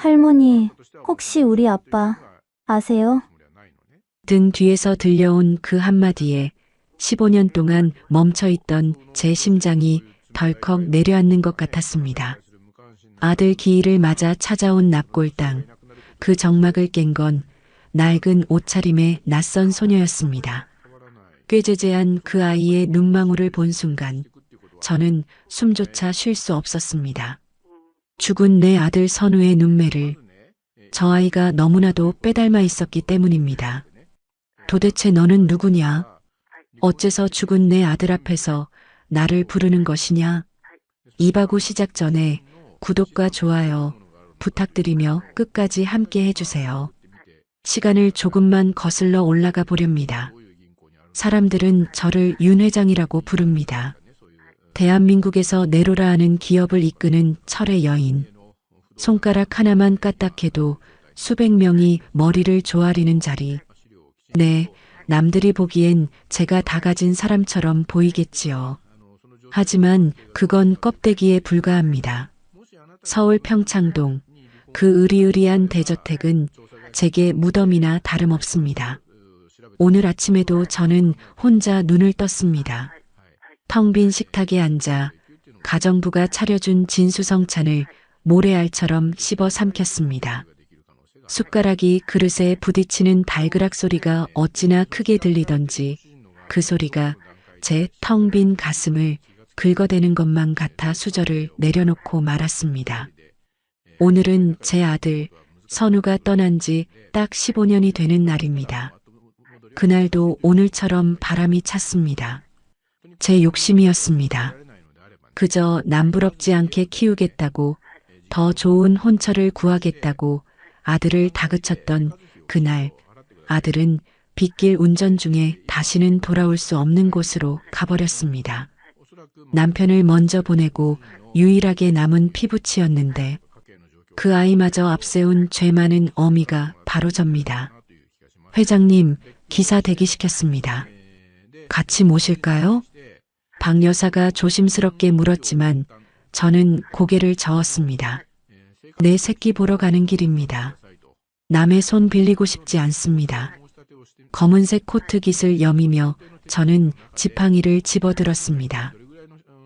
할머니, 혹시 우리 아빠 아세요? 등 뒤에서 들려온 그 한마디에 15년 동안 멈춰있던 제 심장이 덜컥 내려앉는 것 같았습니다. 아들 기일을 맞아 찾아온 납골당. 그 정막을 깬 건 낡은 옷차림의 낯선 소녀였습니다. 꾀죄죄한 그 아이의 눈망울을 본 순간 저는 숨조차 쉴 수 없었습니다. 죽은 내 아들 선우의 눈매를 저 아이가 너무나도 빼닮아 있었기 때문입니다. 도대체 너는 누구냐? 어째서 죽은 내 아들 앞에서 나를 부르는 것이냐? 이바구 시작 전에 구독과 좋아요 부탁드리며 끝까지 함께 해주세요. 시간을 조금만 거슬러 올라가 보렵니다. 사람들은 저를 윤 회장이라고 부릅니다. 대한민국에서 네로라 하는 기업을 이끄는 철의 여인. 손가락 하나만 까딱해도 수백 명이 머리를 조아리는 자리. 네, 남들이 보기엔 제가 다 가진 사람처럼 보이겠지요. 하지만 그건 껍데기에 불과합니다. 서울 평창동, 그 으리으리한 대저택은 제게 무덤이나 다름없습니다. 오늘 아침에도 저는 혼자 눈을 떴습니다. 텅 빈 식탁에 앉아 가정부가 차려준 진수성찬을 모래알처럼 씹어 삼켰습니다. 숟가락이 그릇에 부딪히는 달그락 소리가 어찌나 크게 들리던지 그 소리가 제 텅 빈 가슴을 긁어대는 것만 같아 수저를 내려놓고 말았습니다. 오늘은 제 아들 선우가 떠난 지 딱 15년이 되는 날입니다. 그날도 오늘처럼 바람이 찼습니다. 제 욕심이었습니다. 그저 남부럽지 않게 키우겠다고, 더 좋은 혼처를 구하겠다고 아들을 다그쳤던 그날, 아들은 빗길 운전 중에 다시는 돌아올 수 없는 곳으로 가버렸습니다. 남편을 먼저 보내고 유일하게 남은 피부치였는데 그 아이마저 앞세운 죄 많은 어미가 바로 접니다. 회장님, 기사 대기시켰습니다. 같이 모실까요? 박 여사가 조심스럽게 물었지만 저는 고개를 저었습니다. 내 새끼 보러 가는 길입니다. 남의 손 빌리고 싶지 않습니다. 검은색 코트 깃을 여미며 저는 지팡이를 집어들었습니다.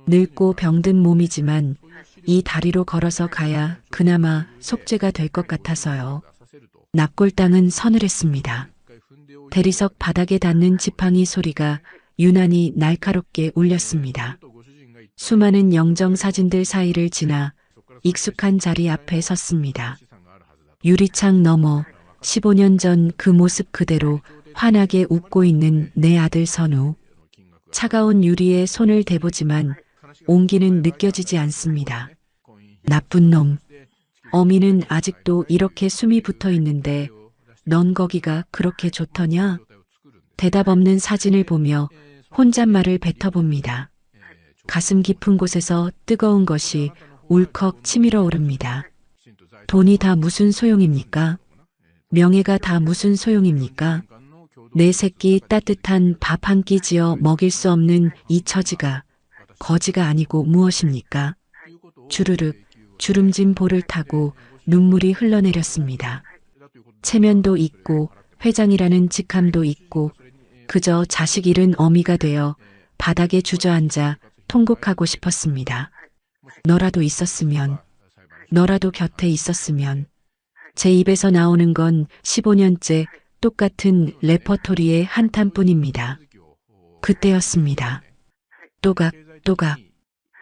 늙고 병든 몸이지만 이 다리로 걸어서 가야 그나마 속죄가 될 것 같아서요. 납골당은 서늘했습니다. 대리석 바닥에 닿는 지팡이 소리가 유난히 날카롭게 울렸습니다. 수많은 영정 사진들 사이를 지나 익숙한 자리 앞에 섰습니다. 유리창 너머 15년 전 그 모습 그대로 환하게 웃고 있는 내 아들 선우. 차가운 유리에 손을 대보지만 온기는 느껴지지 않습니다. 나쁜 놈. 어미는 아직도 이렇게 숨이 붙어 있는데 넌 거기가 그렇게 좋더냐? 대답 없는 사진을 보며 혼잣말을 뱉어봅니다. 가슴 깊은 곳에서 뜨거운 것이 울컥 치밀어 오릅니다. 돈이 다 무슨 소용입니까? 명예가 다 무슨 소용입니까? 내 새끼 따뜻한 밥 한 끼 지어 먹일 수 없는 이 처지가 거지가 아니고 무엇입니까? 주르륵 주름진 볼을 타고 눈물이 흘러내렸습니다. 체면도 있고 회장이라는 직함도 있고 그저 자식 잃은 어미가 되어 바닥에 주저앉아 통곡하고 싶었습니다. 너라도 있었으면, 너라도 곁에 있었으면. 제 입에서 나오는 건 15년째 똑같은 레퍼토리의 한탄뿐입니다. 그때였습니다. 또각, 또각.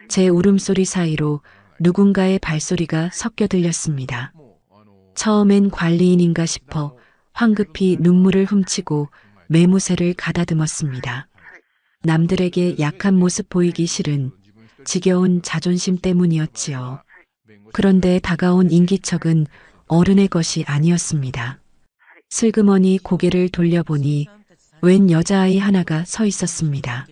제 울음소리 사이로 누군가의 발소리가 섞여 들렸습니다. 처음엔 관리인인가 싶어 황급히 눈물을 훔치고 매무새를 가다듬었습니다. 남들에게 약한 모습 보이기 싫은 지겨운 자존심 때문이었지요. 그런데 다가온 인기척은 어른의 것이 아니었습니다. 슬그머니 고개를 돌려보니 웬 여자아이 하나가 서 있었습니다.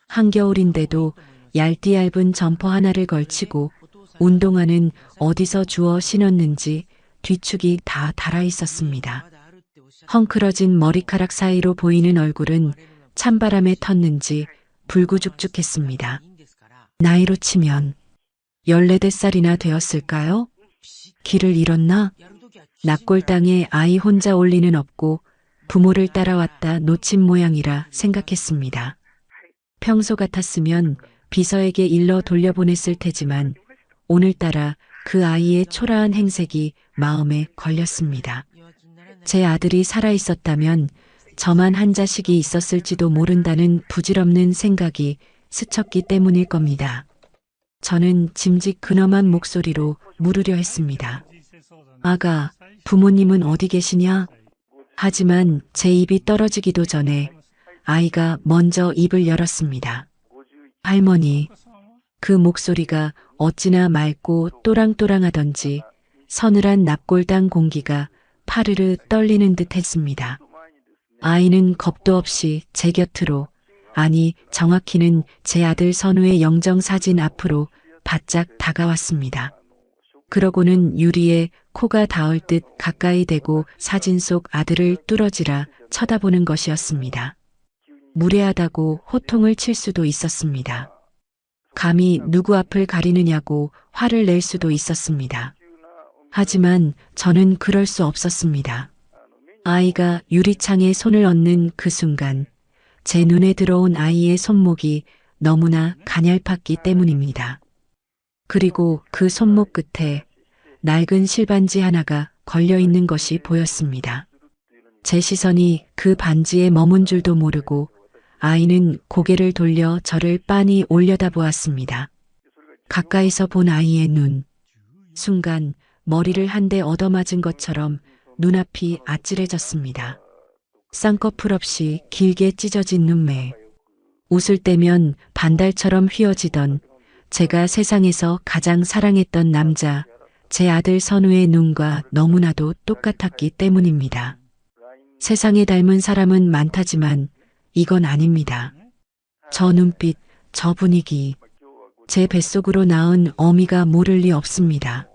한겨울인데도 얇디 얇은 점퍼 하나를 걸치고 운동화는 어디서 주워 신었는지 뒤축이 다 달아 있었습니다. 헝클어진 머리카락 사이로 보이는 얼굴은 찬바람에 텄는지 불구죽죽했습니다. 나이로 치면 14살이나 되었을까요? 길을 잃었나? 납골당에 아이 혼자 올 리는 없고 부모를 따라왔다 놓친 모양이라 생각했습니다. 평소 같았으면 비서에게 일러 돌려보냈을 테지만 오늘따라 그 아이의 초라한 행색이 마음에 걸렸습니다. 제 아들이 살아있었다면 저만 한 자식이 있었을지도 모른다는 부질없는 생각이 스쳤기 때문일 겁니다. 저는 짐짓 근엄한 목소리로 물으려 했습니다. 아가, 부모님은 어디 계시냐? 하지만 제 입이 떨어지기도 전에 아이가 먼저 입을 열었습니다. 할머니, 그 목소리가 어찌나 맑고 또랑또랑하던지 서늘한 납골당 공기가 파르르 떨리는 듯 했습니다. 아이는 겁도 없이 제 곁으로, 아니 정확히는 제 아들 선우의 영정사진 앞으로 바짝 다가왔습니다. 그러고는 유리에 코가 닿을 듯 가까이 대고 사진 속 아들을 뚫어지라 쳐다보는 것이었습니다. 무례하다고 호통을 칠 수도 있었습니다. 감히 누구 앞을 가리느냐고 화를 낼 수도 있었습니다. 하지만 저는 그럴 수 없었습니다. 아이가 유리창에 손을 얹는 그 순간 제 눈에 들어온 아이의 손목이 너무나 가냘팠기 때문입니다. 그리고 그 손목 끝에 낡은 실반지 하나가 걸려 있는 것이 보였습니다. 제 시선이 그 반지에 머문 줄도 모르고 아이는 고개를 돌려 저를 빤히 올려다보았습니다. 가까이서 본 아이의 눈. 순간 머리를 한 대 얻어맞은 것처럼 눈앞이 아찔해졌습니다. 쌍꺼풀 없이 길게 찢어진 눈매. 웃을 때면 반달처럼 휘어지던 제가 세상에서 가장 사랑했던 남자, 제 아들 선우의 눈과 너무나도 똑같았기 때문입니다. 세상에 닮은 사람은 많다지만 이건 아닙니다. 저 눈빛, 저 분위기, 제 뱃속으로 낳은 어미가 모를 리 없습니다.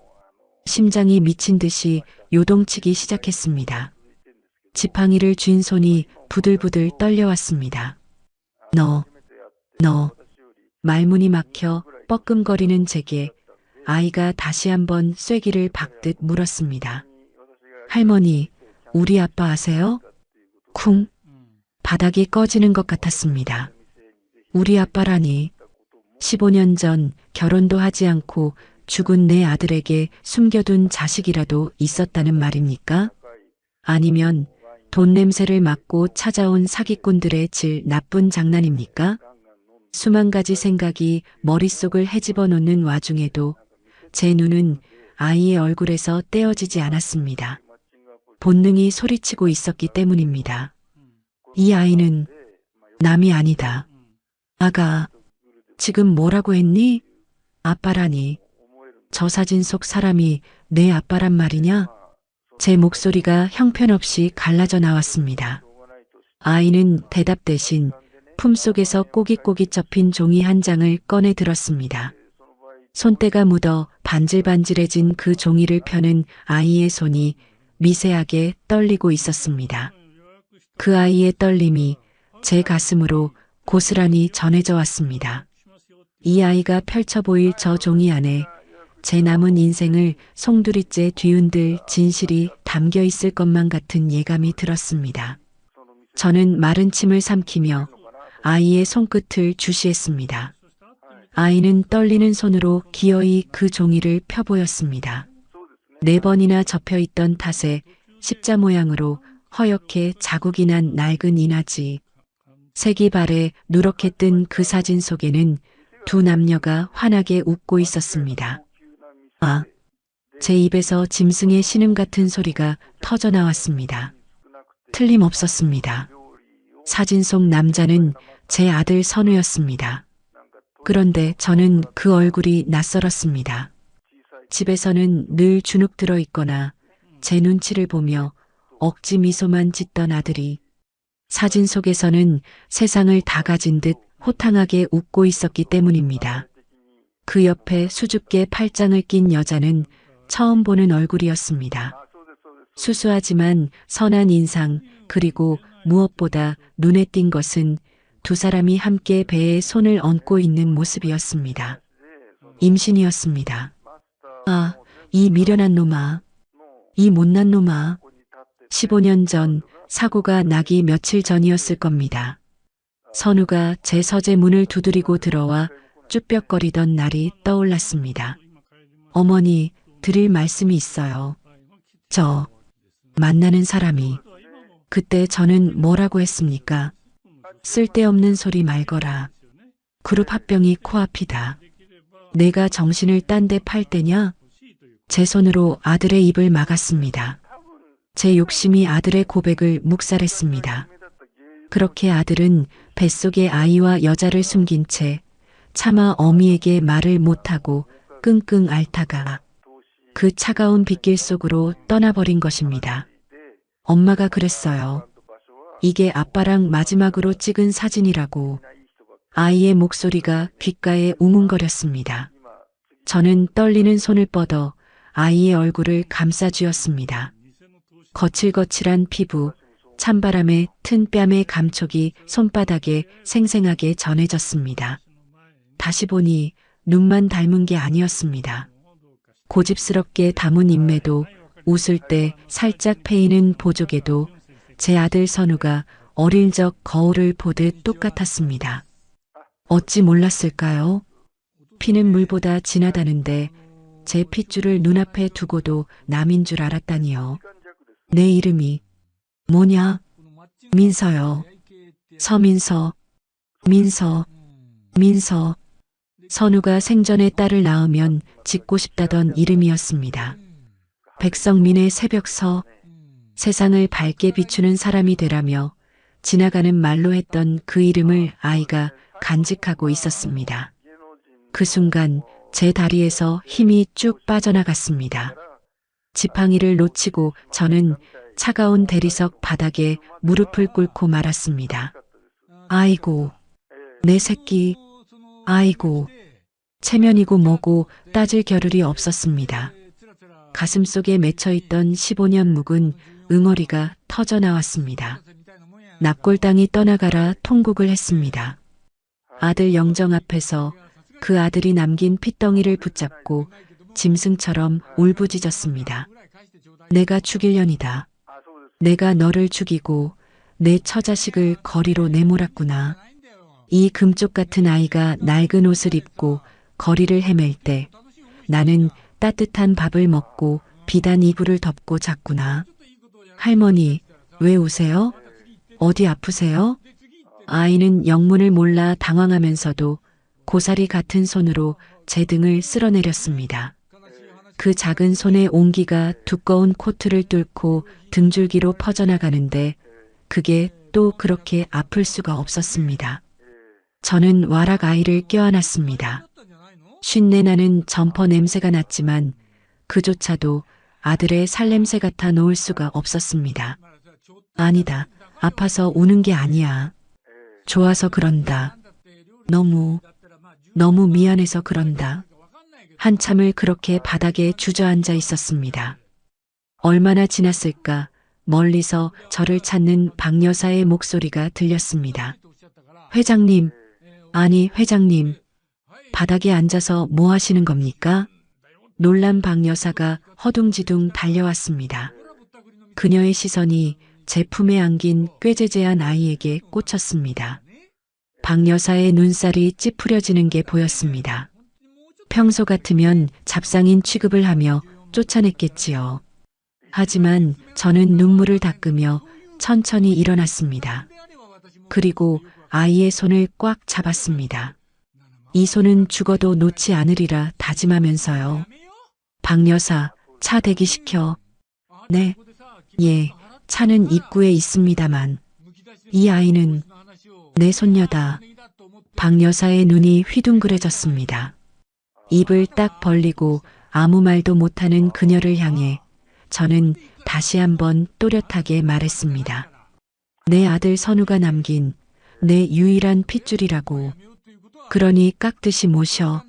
심장이 미친 듯이 요동치기 시작했습니다. 지팡이를 쥔 손이 부들부들 떨려왔습니다. 너, 말문이 막혀 뻐끔거리는 제게 아이가 다시 한번 쐐기를 박듯 물었습니다. 할머니, 우리 아빠 아세요? 쿵. 바닥이 꺼지는 것 같았습니다. 우리 아빠라니. 15년 전 결혼도 하지 않고 죽은 내 아들에게 숨겨둔 자식이라도 있었다는 말입니까? 아니면 돈 냄새를 맡고 찾아온 사기꾼들의 질 나쁜 장난입니까? 수만 가지 생각이 머릿속을 헤집어 놓는 와중에도 제 눈은 아이의 얼굴에서 떼어지지 않았습니다. 본능이 소리치고 있었기 때문입니다. 이 아이는 남이 아니다. 아가, 지금 뭐라고 했니? 아빠라니. 저 사진 속 사람이 내 아빠란 말이냐? 제 목소리가 형편없이 갈라져 나왔습니다. 아이는 대답 대신 품속에서 꼬깃꼬깃 접힌 종이 한 장을 꺼내 들었습니다. 손때가 묻어 반질반질해진 그 종이를 펴는 아이의 손이 미세하게 떨리고 있었습니다. 그 아이의 떨림이 제 가슴으로 고스란히 전해져 왔습니다. 이 아이가 펼쳐 보일 저 종이 안에 제 남은 인생을 송두리째 뒤흔들 진실이 담겨 있을 것만 같은 예감이 들었습니다. 저는 마른 침을 삼키며 아이의 손끝을 주시했습니다. 아이는 떨리는 손으로 기어이 그 종이를 펴보였습니다. 4번이나 접혀 있던 탓에 십자 모양으로 허옇게 자국이 난 낡은 이나지. 색이 바래 누렇게 뜬 그 사진 속에는 두 남녀가 환하게 웃고 있었습니다. 아, 제 입에서 짐승의 신음 같은 소리가 터져 나왔습니다. 틀림없었습니다. 사진 속 남자는 제 아들 선우였습니다. 그런데 저는 그 얼굴이 낯설었습니다. 집에서는 늘 주눅 들어 있거나 제 눈치를 보며 억지 미소만 짓던 아들이 사진 속에서는 세상을 다 가진 듯 호탕하게 웃고 있었기 때문입니다. 그 옆에 수줍게 팔짱을 낀 여자는 처음 보는 얼굴이었습니다. 수수하지만 선한 인상, 그리고 무엇보다 눈에 띈 것은 두 사람이 함께 배에 손을 얹고 있는 모습이었습니다. 임신이었습니다. 아, 이 미련한 놈아, 이 못난 놈아. 15년 전 사고가 나기 며칠 전이었을 겁니다. 선우가 제 서재 문을 두드리고 들어와 쭈뼛거리던 날이 떠올랐습니다. 어머니, 드릴 말씀이 있어요. 저 만나는 사람이. 그때 저는 뭐라고 했습니까? 쓸데없는 소리 말거라. 그룹 합병이 코앞이다. 내가 정신을 딴 데 팔 때냐? 제 손으로 아들의 입을 막았습니다. 제 욕심이 아들의 고백을 묵살했습니다. 그렇게 아들은 뱃속에 아이와 여자를 숨긴 채 차마 어미에게 말을 못하고 끙끙 앓다가 그 차가운 빗길 속으로 떠나버린 것입니다. 엄마가 그랬어요. 이게 아빠랑 마지막으로 찍은 사진이라고. 아이의 목소리가 귓가에 우문거렸습니다. 저는 떨리는 손을 뻗어 아이의 얼굴을 감싸쥐었습니다. 거칠거칠한 피부, 찬바람에 튼 뺨의 감촉이 손바닥에 생생하게 전해졌습니다. 다시 보니 눈만 닮은 게 아니었습니다. 고집스럽게 담은 인매도, 웃을 때 살짝 패이는 보조개도 제 아들 선우가 어릴 적 거울을 보듯 똑같았습니다. 어찌 몰랐을까요? 피는 물보다 진하다는데 제 핏줄을 눈앞에 두고도 남인 줄 알았다니요. 내 이름이 뭐냐? 민서요. 서민서, 민서, 민서. 선우가 생전에 딸을 낳으면 짓고 싶다던 이름이었습니다. 백성민의 새벽서, 세상을 밝게 비추는 사람이 되라며 지나가는 말로 했던 그 이름을 아이가 간직하고 있었습니다. 그 순간 제 다리에서 힘이 쭉 빠져나갔습니다. 지팡이를 놓치고 저는 차가운 대리석 바닥에 무릎을 꿇고 말았습니다. 아이고, 내 새끼, 아이고. 체면이고 뭐고 따질 겨를이 없었습니다. 가슴속에 맺혀있던 15년 묵은 응어리가 터져나왔습니다. 납골당이 떠나가라 통곡을 했습니다. 아들 영정 앞에서 그 아들이 남긴 핏덩이를 붙잡고 짐승처럼 울부짖었습니다. 내가 죽일년이다. 내가 너를 죽이고 내 처자식을 거리로 내몰았구나. 이 금쪽 같은 아이가 낡은 옷을 입고 거리를 헤맬 때 나는 따뜻한 밥을 먹고 비단 이불을 덮고 잤구나. 할머니, 왜 우세요? 어디 아프세요? 아이는 영문을 몰라 당황하면서도 고사리 같은 손으로 제 등을 쓸어내렸습니다. 그 작은 손의 온기가 두꺼운 코트를 뚫고 등줄기로 퍼져나가는데 그게 또 그렇게 아플 수가 없었습니다. 저는 와락 아이를 껴안았습니다. 쉰내 나는 점퍼 냄새가 났지만 그조차도 아들의 살냄새 같아 놓을 수가 없었습니다. 아니다. 아파서 우는 게 아니야. 좋아서 그런다. 너무 미안해서 그런다. 한참을 그렇게 바닥에 주저앉아 있었습니다. 얼마나 지났을까 멀리서 저를 찾는 박 여사의 목소리가 들렸습니다. 회장님, 아니 회장님, 바닥에 앉아서 뭐 하시는 겁니까? 놀란 박 여사가 허둥지둥 달려왔습니다. 그녀의 시선이 제 품에 안긴 꾀재재한 아이에게 꽂혔습니다. 박 여사의 눈살이 찌푸려지는 게 보였습니다. 평소 같으면 잡상인 취급을 하며 쫓아냈겠지요. 하지만 저는 눈물을 닦으며 천천히 일어났습니다. 그리고 아이의 손을 꽉 잡았습니다. 이 손은 죽어도 놓지 않으리라 다짐하면서요. 박 여사, 차 대기시켜. 네, 예, 차는 입구에 있습니다만. 이 아이는 내 손녀다. 박 여사의 눈이 휘둥그레졌습니다. 입을 딱 벌리고 아무 말도 못하는 그녀를 향해 저는 다시 한번 또렷하게 말했습니다. 내 아들 선우가 남긴 내 유일한 핏줄이라고. 그러니 깍듯이 모셔.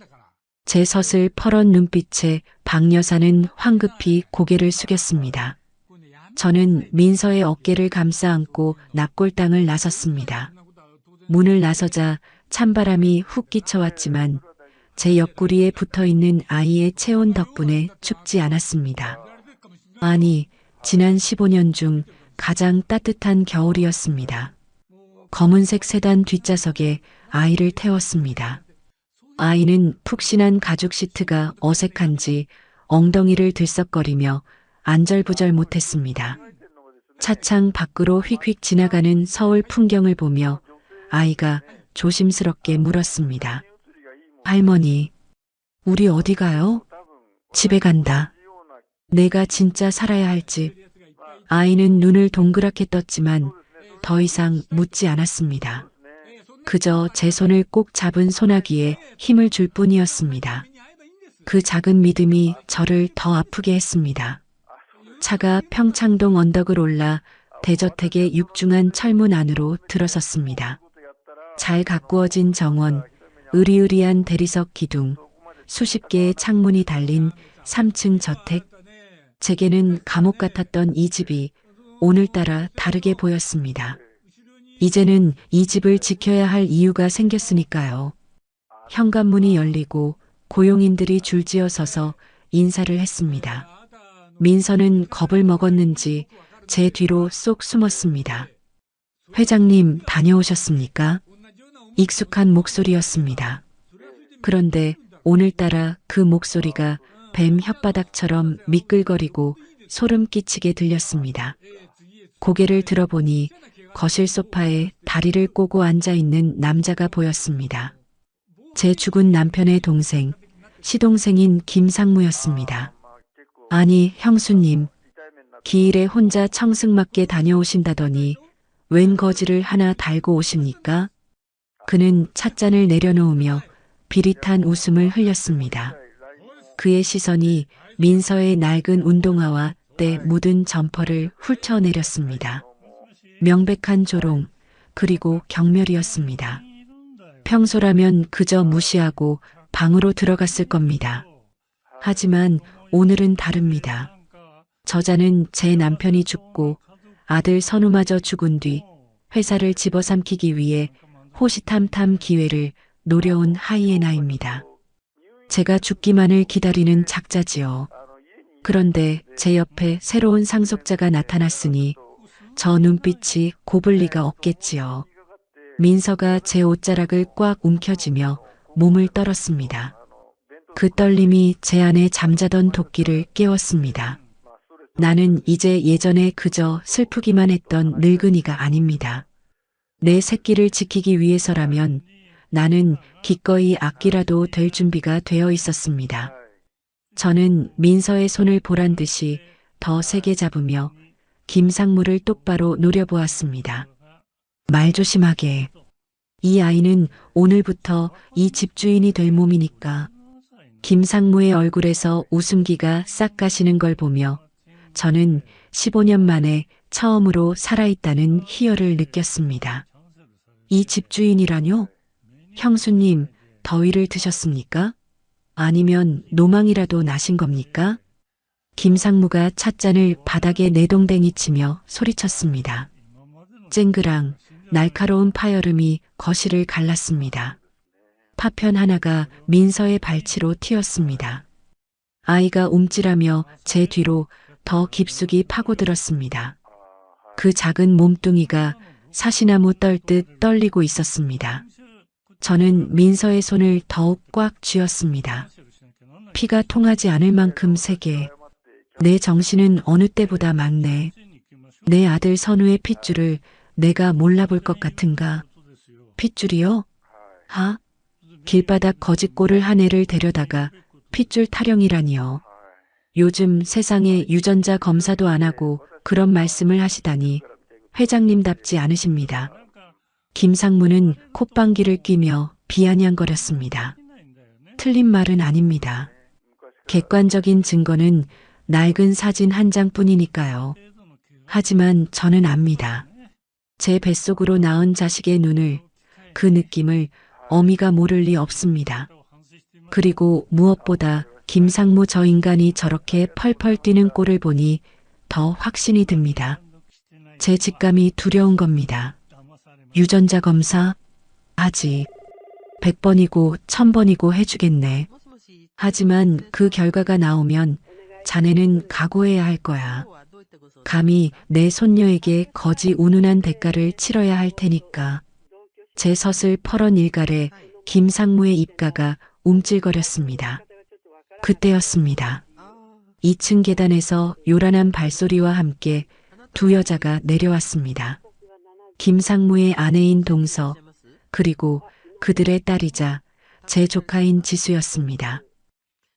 제 섯을 퍼런 눈빛에 박 여사는 황급히 고개를 숙였습니다. 저는 민서의 어깨를 감싸 안고 납골당을 나섰습니다. 문을 나서자 찬바람이 훅 끼쳐왔지만 제 옆구리에 붙어 있는 아이의 체온 덕분에 춥지 않았습니다. 아니, 지난 15년 중 가장 따뜻한 겨울이었습니다. 검은색 세단 뒷좌석에 아이를 태웠습니다. 아이는 푹신한 가죽 시트가 어색한지 엉덩이를 들썩거리며 안절부절 못했습니다. 차창 밖으로 휙휙 지나가는 서울 풍경을 보며 아이가 조심스럽게 물었습니다. 할머니, 우리 어디 가요? 집에 간다. 내가 진짜 살아야 할 집. 아이는 눈을 동그랗게 떴지만 더 이상 묻지 않았습니다. 그저 제 손을 꼭 잡은 소나기에 힘을 줄 뿐이었습니다. 그 작은 믿음이 저를 더 아프게 했습니다. 차가 평창동 언덕을 올라 대저택의 육중한 철문 안으로 들어섰습니다. 잘 가꾸어진 정원, 으리으리한 대리석 기둥, 수십 개의 창문이 달린 3층 저택. 제게는 감옥 같았던 이 집이 오늘따라 다르게 보였습니다. 이제는 이 집을 지켜야 할 이유가 생겼으니까요. 현관문이 열리고 고용인들이 줄지어 서서 인사를 했습니다. 민서는 겁을 먹었는지 제 뒤로 쏙 숨었습니다. 회장님 다녀오셨습니까? 익숙한 목소리였습니다. 그런데 오늘따라 그 목소리가 뱀 혓바닥처럼 미끌거리고 소름 끼치게 들렸습니다. 고개를 들어보니 거실 소파에 다리를 꼬고 앉아있는 남자가 보였습니다. 제 죽은 남편의 동생, 시동생인 김상무였습니다. 아니, 형수님, 기일에 혼자 청승맞게 다녀오신다더니 웬 거지를 하나 달고 오십니까? 그는 찻잔을 내려놓으며 비릿한 웃음을 흘렸습니다. 그의 시선이 민서의 낡은 운동화와 때 묻은 점퍼를 훑어내렸습니다. 명백한 조롱, 그리고 경멸이었습니다. 평소라면 그저 무시하고 방으로 들어갔을 겁니다. 하지만 오늘은 다릅니다. 저자는 제 남편이 죽고 아들 선우마저 죽은 뒤 회사를 집어삼키기 위해 호시탐탐 기회를 노려온 하이에나입니다. 제가 죽기만을 기다리는 작자지요. 그런데 제 옆에 새로운 상속자가 나타났으니 저 눈빛이 곱을 리가 없겠지요. 민서가 제 옷자락을 꽉 움켜쥐며 몸을 떨었습니다. 그 떨림이 제 안에 잠자던 도끼를 깨웠습니다. 나는 이제 예전에 그저 슬프기만 했던 늙은이가 아닙니다. 내 새끼를 지키기 위해서라면 나는 기꺼이 악기라도 될 준비가 되어 있었습니다. 저는 민서의 손을 보란 듯이 더 세게 잡으며 김상무를 똑바로 노려보았습니다. 말 조심하게. 이 아이는 오늘부터 이 집주인이 될 몸이니까. 김상무의 얼굴에서 웃음기가 싹 가시는 걸 보며 저는 15년 만에 처음으로 살아있다는 희열을 느꼈습니다. 이 집주인이라뇨? 형수님, 더위를 드셨습니까? 아니면 노망이라도 나신 겁니까? 김상무가 찻잔을 바닥에 내동댕이 치며 소리쳤습니다. 쨍그랑 날카로운 파열음이 거실을 갈랐습니다. 파편 하나가 민서의 발치로 튀었습니다. 아이가 움찔하며 제 뒤로 더 깊숙이 파고들었습니다. 그 작은 몸뚱이가 사시나무 떨듯 떨리고 있었습니다. 저는 민서의 손을 더욱 꽉 쥐었습니다. 피가 통하지 않을 만큼 세게. 내 정신은 어느 때보다 맑네. 내 아들 선우의 핏줄을 내가 몰라볼 것 같은가. 핏줄이요? 하? 길바닥 거짓골을 한 애를 데려다가 핏줄 타령이라니요. 요즘 세상에 유전자 검사도 안 하고 그런 말씀을 하시다니 회장님답지 않으십니다. 김상무는 콧방귀를 뀌며 비아냥거렸습니다. 틀린 말은 아닙니다. 객관적인 증거는 낡은 사진 한 장뿐이니까요. 하지만 저는 압니다. 제 뱃속으로 낳은 자식의 눈을, 그 느낌을 어미가 모를 리 없습니다. 그리고 무엇보다 김상무 저 인간이 저렇게 펄펄 뛰는 꼴을 보니 더 확신이 듭니다. 제 직감이 두려운 겁니다. 유전자 검사? 아직. 100번이고 1000번이고 해주겠네. 하지만 그 결과가 나오면 자네는 각오해야 할 거야. 감히 내 손녀에게 거지 운운한 대가를 치러야 할 테니까. 제 섯을 펄은 일갈에 김상무의 입가가 움찔거렸습니다. 그때였습니다. 2층 계단에서 요란한 발소리와 함께 두 여자가 내려왔습니다. 김상무의 아내인 동서, 그리고 그들의 딸이자 제 조카인 지수였습니다.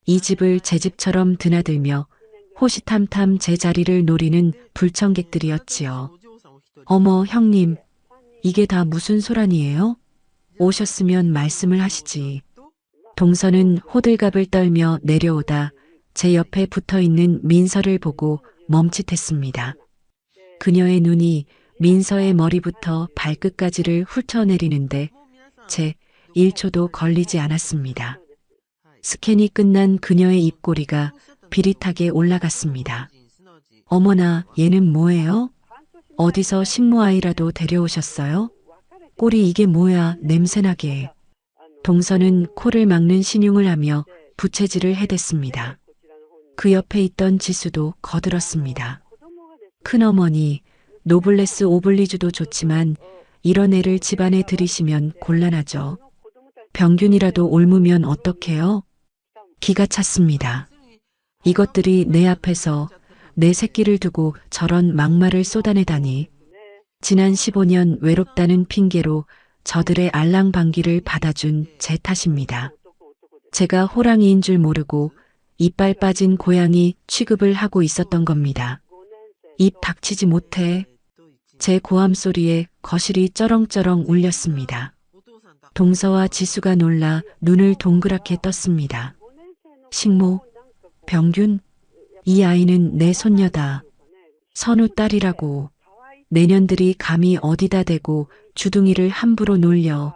이 집을 제 집처럼 드나들며 호시탐탐 제 자리를 노리는 불청객들이었지요. 어머, 형님, 이게 다 무슨 소란이에요? 오셨으면 말씀을 하시지. 동서는 호들갑을 떨며 내려오다 제 옆에 붙어있는 민서를 보고 멈칫했습니다. 그녀의 눈이 민서의 머리부터 발끝까지를 훑어내리는데 제 1초도 걸리지 않았습니다. 스캔이 끝난 그녀의 입꼬리가 비릿하게 올라갔습니다. 어머나, 얘는 뭐예요? 어디서 식모아이라도 데려오셨어요? 꼴이 이게 뭐야, 냄새나게. 동서는 코를 막는 신용을 하며 부채질을 해댔습니다. 그 옆에 있던 지수도 거들었습니다. 큰어머니, 노블레스 오블리주도 좋지만 이런 애를 집안에 들이시면 곤란하죠. 병균이라도 옮으면 어떡해요? 기가 찼습니다. 이것들이 내 앞에서 내 새끼를 두고 저런 막말을 쏟아내다니. 지난 15년 외롭다는 핑계로 저들의 알랑방귀를 받아준 제 탓입니다. 제가 호랑이인 줄 모르고 이빨 빠진 고양이 취급을 하고 있었던 겁니다. 입 닥치지 못해. 제 고함 소리에 거실이 쩌렁쩌렁 울렸습니다. 동서와 지수가 놀라 눈을 동그랗게 떴습니다. 식모, 병균, 이 아이는 내 손녀다. 선우 딸이라고. 내년들이 감히 어디다 대고 주둥이를 함부로 놀려.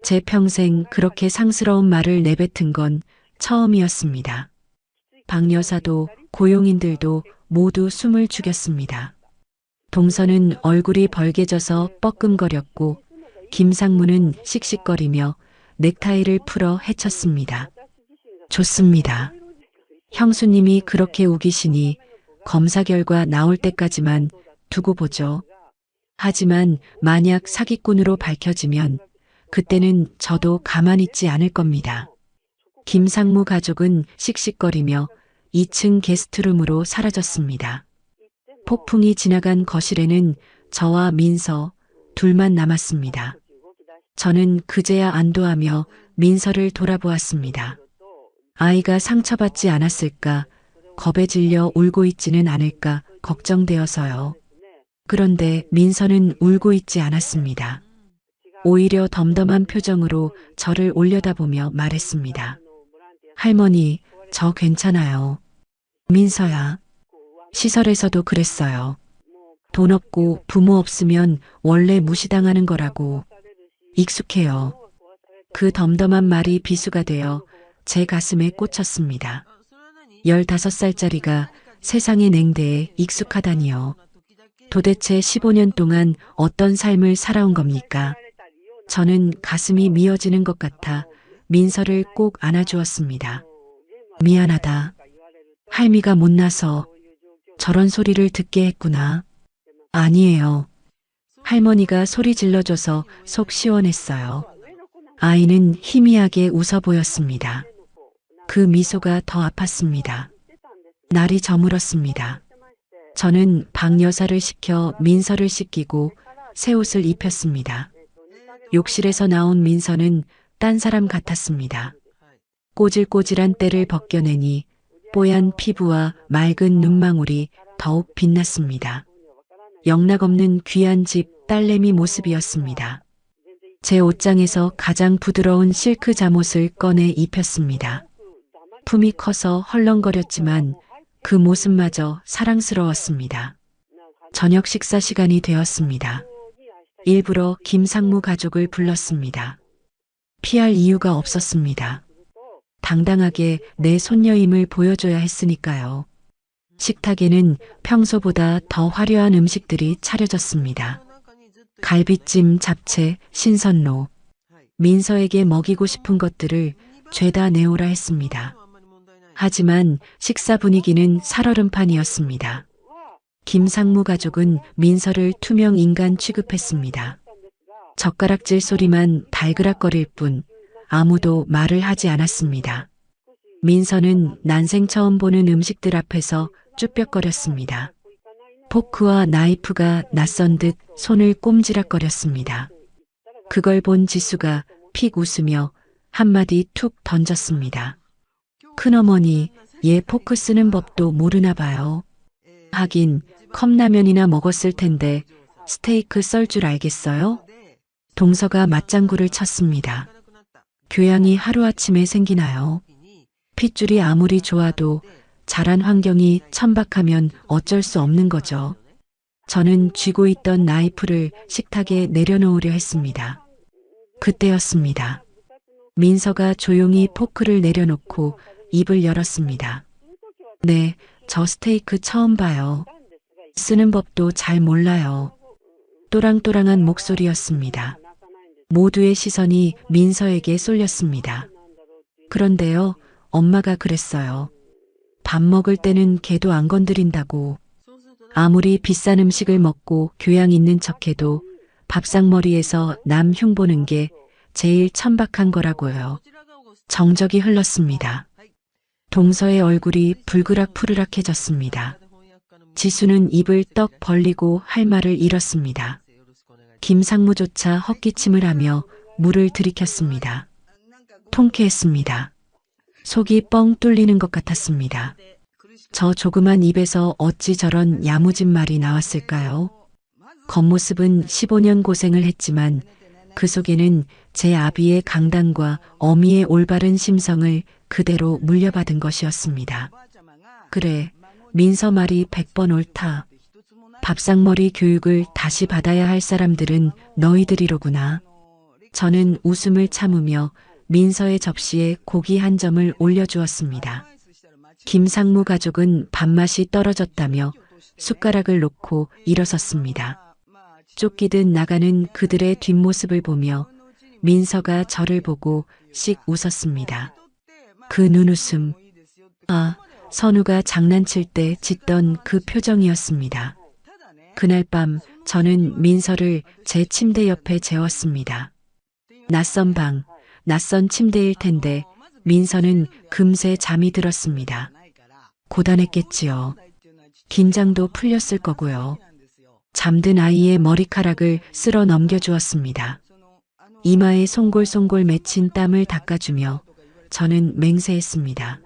제 평생 그렇게 상스러운 말을 내뱉은 건 처음이었습니다. 박 여사도 고용인들도 모두 숨을 죽였습니다. 동서는 얼굴이 벌개져서 뻐끔거렸고 김상무는 씩씩거리며 넥타이를 풀어 헤쳤습니다. 좋습니다. 형수님이 그렇게 우기시니 검사 결과 나올 때까지만 두고 보죠. 하지만 만약 사기꾼으로 밝혀지면 그때는 저도 가만히 있지 않을 겁니다. 김상무 가족은 씩씩거리며 2층 게스트룸으로 사라졌습니다. 폭풍이 지나간 거실에는 저와 민서 둘만 남았습니다. 저는 그제야 안도하며 민서를 돌아보았습니다. 아이가 상처받지 않았을까, 겁에 질려 울고 있지는 않을까 걱정되어서요. 그런데 민서는 울고 있지 않았습니다. 오히려 덤덤한 표정으로 저를 올려다보며 말했습니다. 할머니, 저 괜찮아요. 민서야. 시설에서도 그랬어요. 돈 없고 부모 없으면 원래 무시당하는 거라고. 익숙해요. 그 덤덤한 말이 비수가 되어 제 가슴에 꽂혔습니다. 15살짜리가 세상의 냉대에 익숙하다니요. 도대체 15년 동안 어떤 삶을 살아온 겁니까? 저는 가슴이 미어지는 것 같아 민서를 꼭 안아주었습니다. 미안하다. 할미가 못나서 저런 소리를 듣게 했구나. 아니에요. 할머니가 소리 질러줘서 속 시원했어요. 아이는 희미하게 웃어 보였습니다. 그 미소가 더 아팠습니다. 날이 저물었습니다. 저는 박 여사를 시켜 민서를 씻기고 새 옷을 입혔습니다. 욕실에서 나온 민서는 딴 사람 같았습니다. 꼬질꼬질한 때를 벗겨내니 뽀얀 피부와 맑은 눈망울이 더욱 빛났습니다. 영락없는 귀한 집 딸내미 모습이었습니다. 제 옷장에서 가장 부드러운 실크 잠옷을 꺼내 입혔습니다. 품이 커서 헐렁거렸지만 그 모습마저 사랑스러웠습니다. 저녁 식사 시간이 되었습니다. 일부러 김상무 가족을 불렀습니다. 피할 이유가 없었습니다. 당당하게 내 손녀임을 보여줘야 했으니까요. 식탁에는 평소보다 더 화려한 음식들이 차려졌습니다. 갈비찜, 잡채, 신선로. 민서에게 먹이고 싶은 것들을 죄다 내오라 했습니다. 하지만 식사 분위기는 살얼음판이었습니다. 김상무 가족은 민서를 투명 인간 취급했습니다. 젓가락질 소리만 달그락거릴 뿐 아무도 말을 하지 않았습니다. 민서는 난생 처음 보는 음식들 앞에서 쭈뼛거렸습니다. 포크와 나이프가 낯선 듯 손을 꼼지락거렸습니다. 그걸 본 지수가 픽 웃으며 한마디 툭 던졌습니다. 큰어머니, 얘 포크 쓰는 법도 모르나 봐요. 하긴 컵라면이나 먹었을 텐데 스테이크 썰 줄 알겠어요? 동서가 맞장구를 쳤습니다. 교양이 하루아침에 생기나요? 핏줄이 아무리 좋아도 자란 환경이 천박하면 어쩔 수 없는 거죠. 저는 쥐고 있던 나이프를 식탁에 내려놓으려 했습니다. 그때였습니다. 민서가 조용히 포크를 내려놓고 입을 열었습니다. 네, 저 스테이크 처음 봐요. 쓰는 법도 잘 몰라요. 또랑또랑한 목소리였습니다. 모두의 시선이 민서에게 쏠렸습니다. 그런데요, 엄마가 그랬어요. 밥 먹을 때는 걔도 안 건드린다고. 아무리 비싼 음식을 먹고 교양 있는 척해도 밥상머리에서 남 흉보는 게 제일 천박한 거라고요. 정적이 흘렀습니다. 동서의 얼굴이 불그락푸르락해졌습니다. 지수는 입을 떡 벌리고 할 말을 잃었습니다. 김상무조차 헛기침을 하며 물을 들이켰습니다. 통쾌했습니다. 속이 뻥 뚫리는 것 같았습니다. 저 조그만 입에서 어찌 저런 야무진 말이 나왔을까요? 겉모습은 15년 고생을 했지만 그 속에는 제 아비의 강단과 어미의 올바른 심성을 그대로 물려받은 것이었습니다. 그래, 민서 말이 100번 옳다. 밥상머리 교육을 다시 받아야 할 사람들은 너희들이로구나. 저는 웃음을 참으며 민서의 접시에 고기 한 점을 올려주었습니다. 김상무 가족은 밥맛이 떨어졌다며 숟가락을 놓고 일어섰습니다. 쫓기듯 나가는 그들의 뒷모습을 보며 민서가 저를 보고 씩 웃었습니다. 그 눈웃음, 아, 선우가 장난칠 때 짓던 그 표정이었습니다. 그날 밤 저는 민서를 제 침대 옆에 재웠습니다. 낯선 방, 낯선 침대일 텐데 민서는 금세 잠이 들었습니다. 고단했겠지요. 긴장도 풀렸을 거고요. 잠든 아이의 머리카락을 쓸어 넘겨주었습니다. 이마에 송골송골 맺힌 땀을 닦아주며 저는 맹세했습니다.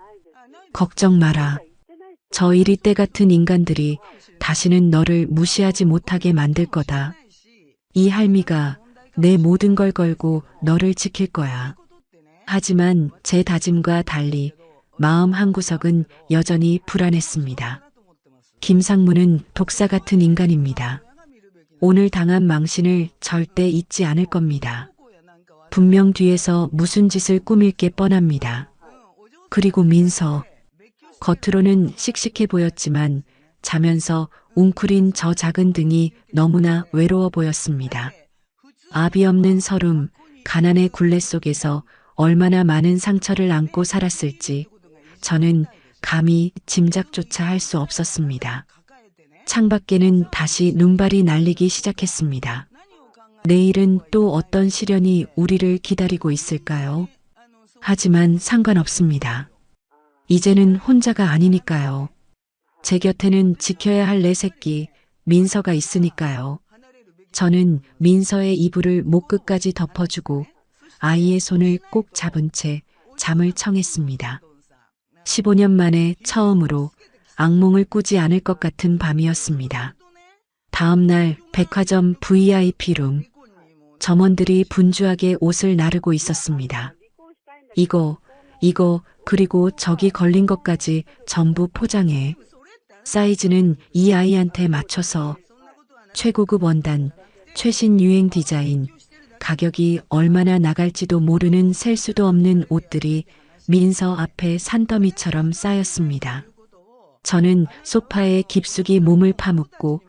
걱정 마라. 저 이리 때 같은 인간들이 다시는 너를 무시하지 못하게 만들 거다. 이 할미가 내 모든 걸 걸고 너를 지킬 거야. 하지만 제 다짐과 달리 마음 한구석은 여전히 불안했습니다. 김상무는 독사 같은 인간입니다. 오늘 당한 망신을 절대 잊지 않을 겁니다. 분명 뒤에서 무슨 짓을 꾸밀 게 뻔합니다. 그리고 민서, 겉으로는 씩씩해 보였지만 자면서 웅크린 저 작은 등이 너무나 외로워 보였습니다. 아비 없는 서름, 가난의 굴레 속에서 얼마나 많은 상처를 안고 살았을지 저는 감히 짐작조차 할 수 없었습니다. 창밖에는 다시 눈발이 날리기 시작했습니다. 내일은 또 어떤 시련이 우리를 기다리고 있을까요? 하지만 상관없습니다. 이제는 혼자가 아니니까요. 제 곁에는 지켜야 할 내 새끼 민서가 있으니까요. 저는 민서의 이불을 목끝까지 덮어주고 아이의 손을 꼭 잡은 채 잠을 청했습니다. 15년 만에 처음으로 악몽을 꾸지 않을 것 같은 밤이었습니다. 다음 날 백화점 VIP룸. 점원들이 분주하게 옷을 나르고 있었습니다. 이거, 그리고 저기 걸린 것까지 전부 포장해. 사이즈는 이 아이한테 맞춰서. 최고급 원단, 최신 유행 디자인, 가격이 얼마나 나갈지도 모르는 셀 수도 없는 옷들이 민서 앞에 산더미처럼 쌓였습니다. 저는 소파에 깊숙이 몸을 파묻고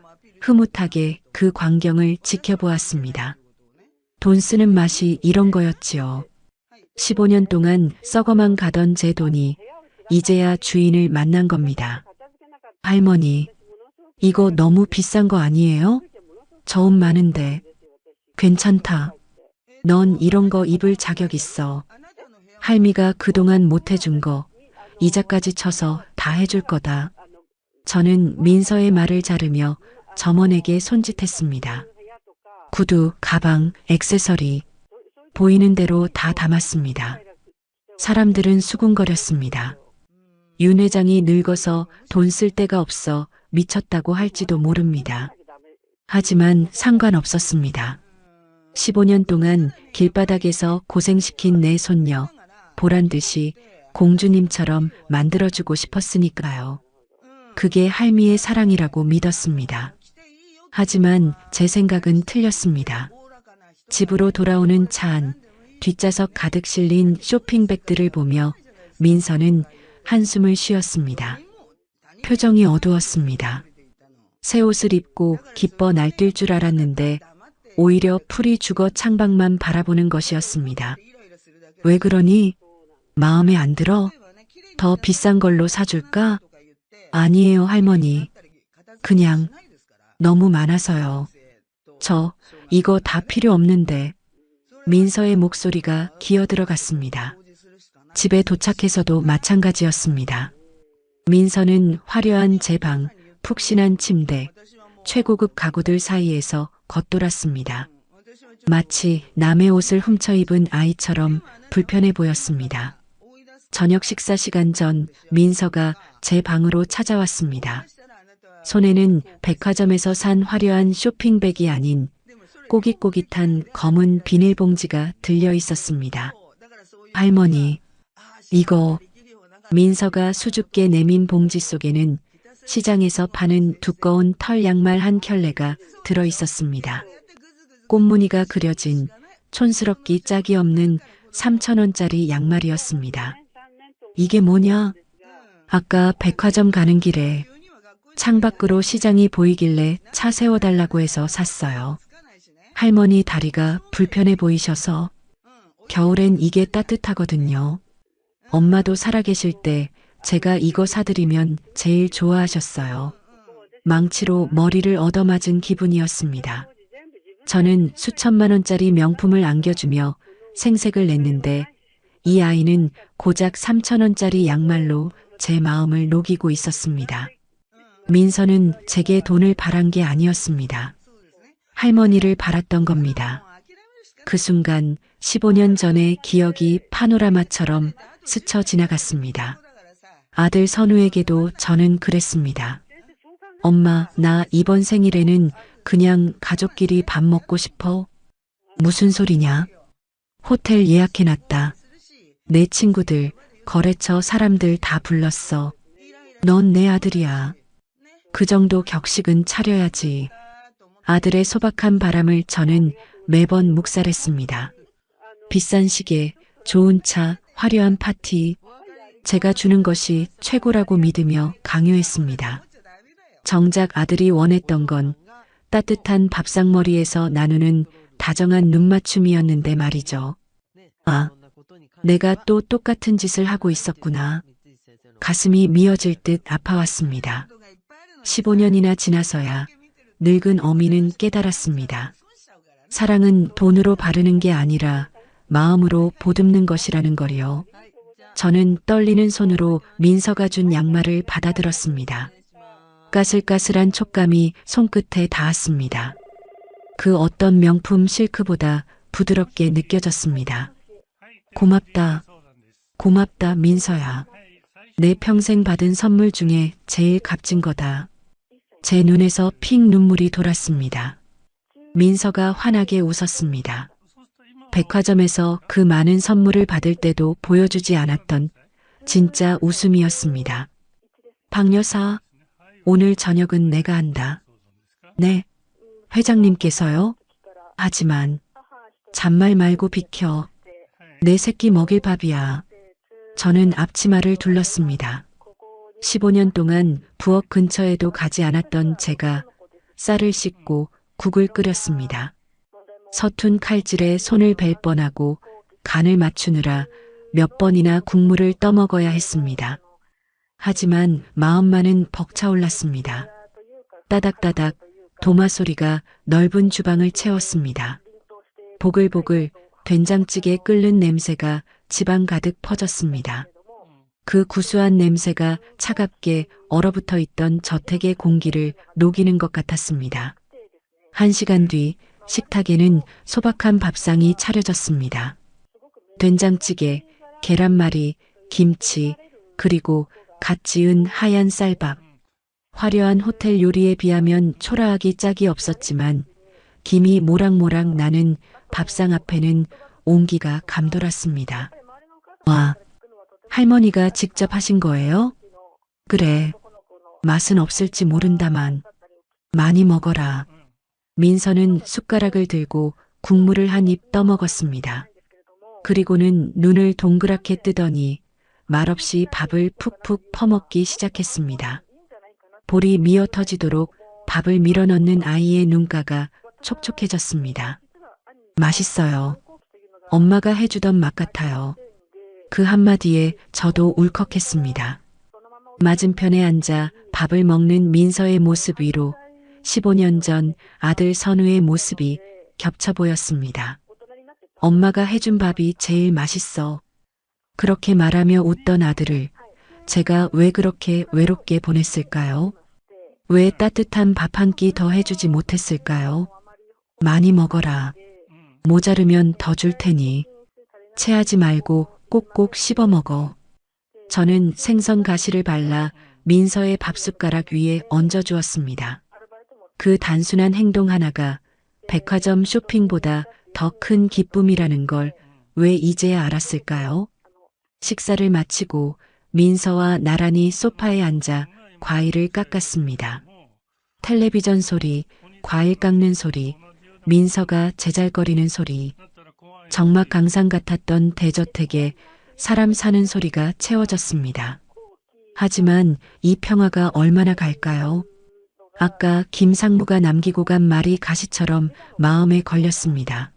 흐뭇하게 그 광경을 지켜보았습니다. 돈 쓰는 맛이 이런 거였지요. 15년 동안 썩어만 가던 제 돈이 이제야 주인을 만난 겁니다. 할머니, 이거 너무 비싼 거 아니에요? 저음 많은데. 괜찮다. 넌 이런 거 입을 자격 있어. 할미가 그동안 못 해준 거 이자까지 쳐서 다 해줄 거다. 저는 민서의 말을 자르며 점원에게 손짓했습니다. 구두, 가방, 액세서리 보이는 대로 다 담았습니다. 사람들은 수군거렸습니다. 윤 회장이 늙어서 돈 쓸 데가 없어 미쳤다고 할지도 모릅니다. 하지만 상관없었습니다. 15년 동안 길바닥에서 고생시킨 내 손녀 보란 듯이 공주님처럼 만들어주고 싶었으니까요. 그게 할미의 사랑이라고 믿었습니다. 하지만 제 생각은 틀렸습니다. 집으로 돌아오는 차 안, 뒷좌석 가득 실린 쇼핑백들을 보며 민서는 한숨을 쉬었습니다. 표정이 어두웠습니다. 새 옷을 입고 기뻐 날뛸 줄 알았는데 오히려 풀이 죽어 창밖만 바라보는 것이었습니다. 왜 그러니? 마음에 안 들어? 더 비싼 걸로 사줄까? 아니에요, 할머니. 그냥 너무 많아서요. 저 이거 다 필요 없는데. 민서의 목소리가 기어들어갔습니다. 집에 도착해서도 마찬가지였습니다. 민서는 화려한 제 방, 푹신한 침대, 최고급 가구들 사이에서 겉돌았습니다. 마치 남의 옷을 훔쳐 입은 아이처럼 불편해 보였습니다. 저녁 식사 시간 전 민서가 제 방으로 찾아왔습니다. 손에는 백화점에서 산 화려한 쇼핑백이 아닌 꼬깃꼬깃한 검은 비닐봉지가 들려 있었습니다. 할머니, 이거. 민서가 수줍게 내민 봉지 속에는 시장에서 파는 두꺼운 털 양말 한 켤레가 들어 있었습니다. 꽃무늬가 그려진 촌스럽기 짝이 없는 3,000원짜리 양말이었습니다. 이게 뭐냐? 아까 백화점 가는 길에 창밖으로 시장이 보이길래 차 세워달라고 해서 샀어요. 할머니 다리가 불편해 보이셔서. 겨울엔 이게 따뜻하거든요. 엄마도 살아계실 때 제가 이거 사드리면 제일 좋아하셨어요. 망치로 머리를 얻어맞은 기분이었습니다. 저는 수천만 원짜리 명품을 안겨주며 생색을 냈는데 이 아이는 고작 3,000원짜리 양말로 제 마음을 녹이고 있었습니다. 민서는 제게 돈을 바란 게 아니었습니다. 할머니를 바랐던 겁니다. 그 순간 15년 전의 기억이 파노라마처럼 스쳐 지나갔습니다. 아들 선우에게도 저는 그랬습니다. 엄마, 나 이번 생일에는 그냥 가족끼리 밥 먹고 싶어. 무슨 소리냐? 호텔 예약해놨다. 내 친구들, 거래처 사람들 다 불렀어. 넌 내 아들이야. 그 정도 격식은 차려야지. 아들의 소박한 바람을 저는 매번 묵살했습니다. 비싼 시계, 좋은 차, 화려한 파티, 제가 주는 것이 최고라고 믿으며 강요했습니다. 정작 아들이 원했던 건 따뜻한 밥상머리에서 나누는 다정한 눈맞춤이었는데 말이죠. 아, 내가 또 똑같은 짓을 하고 있었구나. 가슴이 미어질 듯 아파왔습니다. 15년이나 지나서야 늙은 어미는 깨달았습니다. 사랑은 돈으로 바르는 게 아니라 마음으로 보듬는 것이라는 거요. 저는 떨리는 손으로 민서가 준 양말을 받아들었습니다. 까슬까슬한 촉감이 손끝에 닿았습니다. 그 어떤 명품 실크보다 부드럽게 느껴졌습니다. 고맙다. 고맙다, 민서야. 내 평생 받은 선물 중에 제일 값진 거다. 제 눈에서 픽 눈물이 돌았습니다. 민서가 환하게 웃었습니다. 백화점에서 그 많은 선물을 받을 때도 보여주지 않았던 진짜 웃음이었습니다. 박 여사, 오늘 저녁은 내가 한다. 네, 회장님께서요? 하지만 잔말 말고 비켜. 내 새끼 먹일 밥이야. 저는 앞치마를 둘렀습니다. 15년 동안 부엌 근처에도 가지 않았던 제가 쌀을 씻고 국을 끓였습니다. 서툰 칼질에 손을 벨 뻔하고 간을 맞추느라 몇 번이나 국물을 떠먹어야 했습니다. 하지만 마음만은 벅차올랐습니다. 따닥따닥 도마 소리가 넓은 주방을 채웠습니다. 보글보글 된장찌개 끓는 냄새가 집안 가득 퍼졌습니다. 그 구수한 냄새가 차갑게 얼어붙어 있던 저택의 공기를 녹이는 것 같았습니다. 1시간 뒤 식탁에는 소박한 밥상이 차려졌습니다. 된장찌개, 계란말이, 김치, 그리고 갓 지은 하얀 쌀밥. 화려한 호텔 요리에 비하면 초라하기 짝이 없었지만 김이 모락모락 나는 밥상 앞에는 온기가 감돌았습니다. 와, 할머니가 직접 하신 거예요? 그래, 맛은 없을지 모른다만 많이 먹어라. 민서는 숟가락을 들고 국물을 한 입 떠먹었습니다. 그리고는 눈을 동그랗게 뜨더니 말없이 밥을 푹푹 퍼먹기 시작했습니다. 볼이 미어 터지도록 밥을 밀어넣는 아이의 눈가가 촉촉해졌습니다. 맛있어요. 엄마가 해주던 맛 같아요. 그 한마디에 저도 울컥했습니다. 맞은편에 앉아 밥을 먹는 민서의 모습 위로 15년 전 아들 선우의 모습이 겹쳐 보였습니다. 엄마가 해준 밥이 제일 맛있어. 그렇게 말하며 웃던 아들을 제가 왜 그렇게 외롭게 보냈을까요? 왜 따뜻한 밥 한 끼 더 해주지 못했을까요? 많이 먹어라. 모자르면 더 줄 테니. 체하지 말고 꼭꼭 씹어 먹어. 저는 생선 가시를 발라 민서의 밥숟가락 위에 얹어주었습니다. 그 단순한 행동 하나가 백화점 쇼핑보다 더 큰 기쁨이라는 걸 왜 이제야 알았을까요? 식사를 마치고 민서와 나란히 소파에 앉아 과일을 깎았습니다. 텔레비전 소리, 과일 깎는 소리, 민서가 제잘거리는 소리, 정막 강산 같았던 대저택에 사람 사는 소리가 채워졌습니다. 하지만 이 평화가 얼마나 갈까요? 아까 김상무가 남기고 간 말이 가시처럼 마음에 걸렸습니다.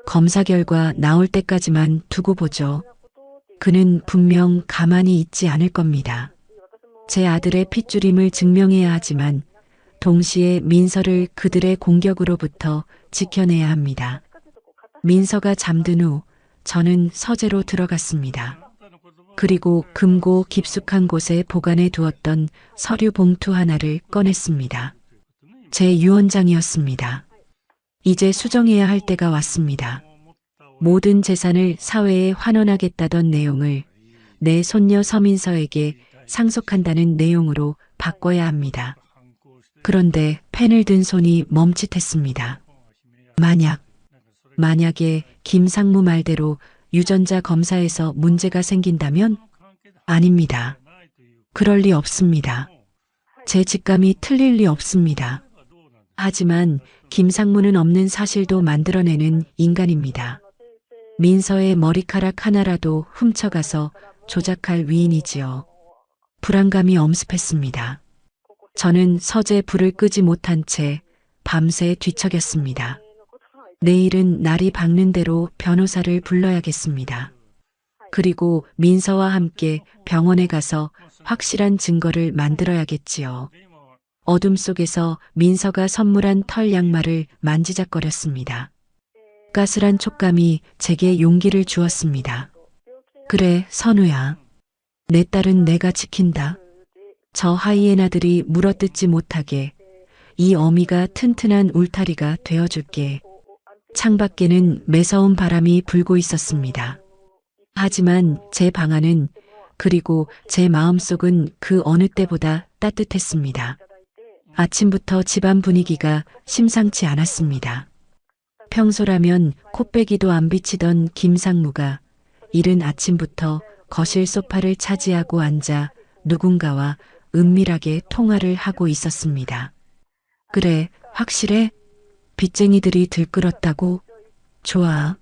검사 결과 나올 때까지만 두고 보죠. 그는 분명 가만히 있지 않을 겁니다. 제 아들의 핏줄임을 증명해야 하지만 동시에 민서를 그들의 공격으로부터 지켜내야 합니다. 민서가 잠든 후 저는 서재로 들어갔습니다. 그리고 금고 깊숙한 곳에 보관해 두었던 서류 봉투 하나를 꺼냈습니다. 제 유언장이었습니다. 이제 수정해야 할 때가 왔습니다. 모든 재산을 사회에 환원하겠다던 내용을 내 손녀 서민서에게 상속한다는 내용으로 바꿔야 합니다. 그런데 펜을 든 손이 멈칫했습니다. 만약에 김상무 말대로 유전자 검사에서 문제가 생긴다면? 아닙니다. 그럴 리 없습니다. 제 직감이 틀릴 리 없습니다. 하지만 김상무는 없는 사실도 만들어내는 인간입니다. 민서의 머리카락 하나라도 훔쳐가서 조작할 위인이지요. 불안감이 엄습했습니다. 저는 서재 불을 끄지 못한 채 밤새 뒤척였습니다. 내일은 날이 밝는 대로 변호사를 불러야겠습니다. 그리고 민서와 함께 병원에 가서 확실한 증거를 만들어야겠지요. 어둠 속에서 민서가 선물한 털 양말을 만지작거렸습니다. 가스란 촉감이 제게 용기를 주었습니다. 그래, 선우야. 내 딸은 내가 지킨다. 저 하이에나들이 물어뜯지 못하게 이 어미가 튼튼한 울타리가 되어줄게. 창밖에는 매서운 바람이 불고 있었습니다. 하지만 제 방 안은 그리고 제 마음속은 그 어느 때보다 따뜻했습니다. 아침부터 집안 분위기가 심상치 않았습니다. 평소라면 코빼기도 안 비치던 김상무가 이른 아침부터 거실 소파를 차지하고 앉아 누군가와 은밀하게 통화를 하고 있었습니다. 그래, 확실해? 빚쟁이들이 들끓었다고? 좋아.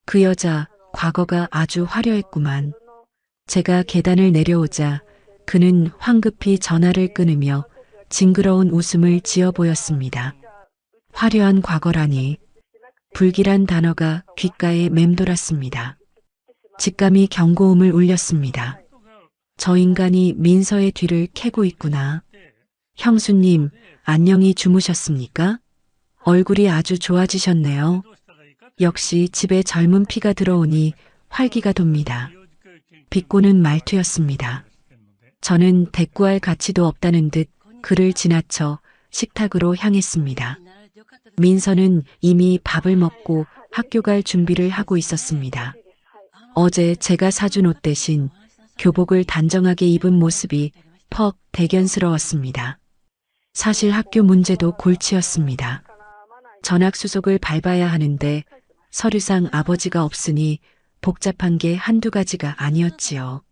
그 여자 과거가 아주 화려했구만. 제가 계단을 내려오자 그는 황급히 전화를 끊으며 징그러운 웃음을 지어 보였습니다. 화려한 과거라니. 불길한 단어가 귓가에 맴돌았습니다. 직감이 경고음을 울렸습니다. 저 인간이 민서의 뒤를 캐고 있구나. 형수님, 안녕히 주무셨습니까? 얼굴이 아주 좋아지셨네요. 역시 집에 젊은 피가 들어오니 활기가 돕니다. 비꼬는 말투였습니다. 저는 대꾸할 가치도 없다는 듯 그를 지나쳐 식탁으로 향했습니다. 민서는 이미 밥을 먹고 학교 갈 준비를 하고 있었습니다. 어제 제가 사준 옷 대신 교복을 단정하게 입은 모습이 퍽 대견스러웠습니다. 사실 학교 문제도 골치였습니다. 전학수속을 밟아야 하는데 서류상 아버지가 없으니 복잡한 게 한두 가지가 아니었지요.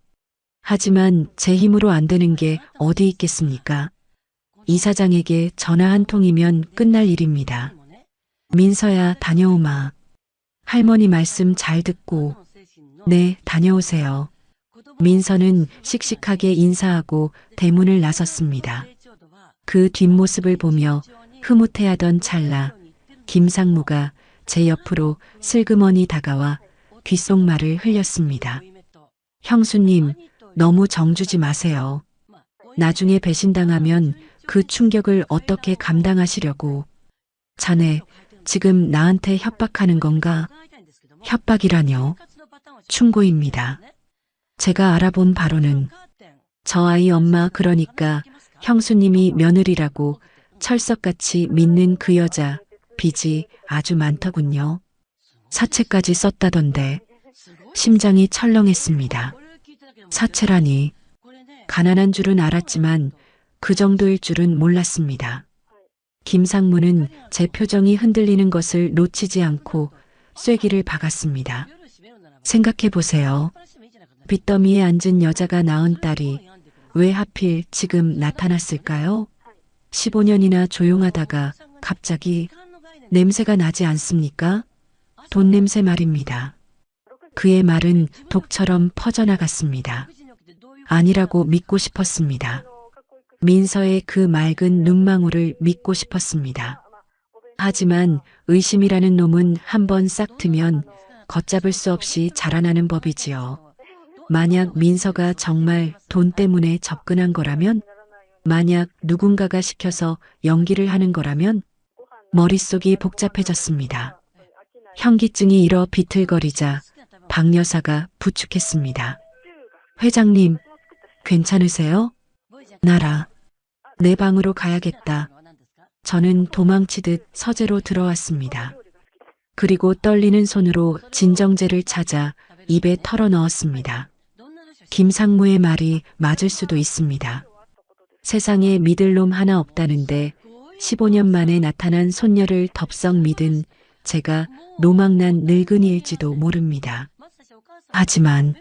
하지만 제 힘으로 안 되는 게 어디 있겠습니까? 이사장에게 전화 한 통이면 끝날 일입니다. 민서야, 다녀오마. 할머니 말씀 잘 듣고. 네, 다녀오세요. 민서는 씩씩하게 인사하고 대문을 나섰습니다. 그 뒷모습을 보며 흐뭇해하던 찰나 김상무가 제 옆으로 슬그머니 다가와 귓속말을 흘렸습니다. 형수님, 너무 정주지 마세요. 나중에 배신당하면 그 충격을 어떻게 감당하시려고. 자네, 지금 나한테 협박하는 건가? 협박이라뇨? 충고입니다. 제가 알아본 바로는 저 아이 엄마, 그러니까 형수님이 며느리라고 철석같이 믿는 그 여자 빚이 아주 많더군요. 사채까지 썼다던데. 심장이 철렁했습니다. 사채라니. 가난한 줄은 알았지만 그 정도일 줄은 몰랐습니다. 김상무는 제 표정이 흔들리는 것을 놓치지 않고 쐐기를 박았습니다. 생각해 보세요. 빚더미에 앉은 여자가 낳은 딸이 왜 하필 지금 나타났을까요? 15년이나 조용하다가 갑자기 냄새가 나지 않습니까? 돈 냄새 말입니다. 그의 말은 독처럼 퍼져나갔습니다. 아니라고 믿고 싶었습니다. 민서의 그 맑은 눈망울을 믿고 싶었습니다. 하지만 의심이라는 놈은 한번 싹 트면 걷잡을 수 없이 자라나는 법이지요. 만약 민서가 정말 돈 때문에 접근한 거라면, 만약 누군가가 시켜서 연기를 하는 거라면 머릿속이 복잡해졌습니다. 현기증이 일어 비틀거리자 박 여사가 부축했습니다. 회장님, 괜찮으세요? 나라, 내 방으로 가야겠다. 저는 도망치듯 서재로 들어왔습니다. 그리고 떨리는 손으로 진정제를 찾아 입에 털어 넣었습니다. 김상무의 말이 맞을 수도 있습니다. 세상에 믿을 놈 하나 없다는데 15년 만에 나타난 손녀를 덥석 믿은 제가 노망난 늙은이일지도 모릅니다. 하지만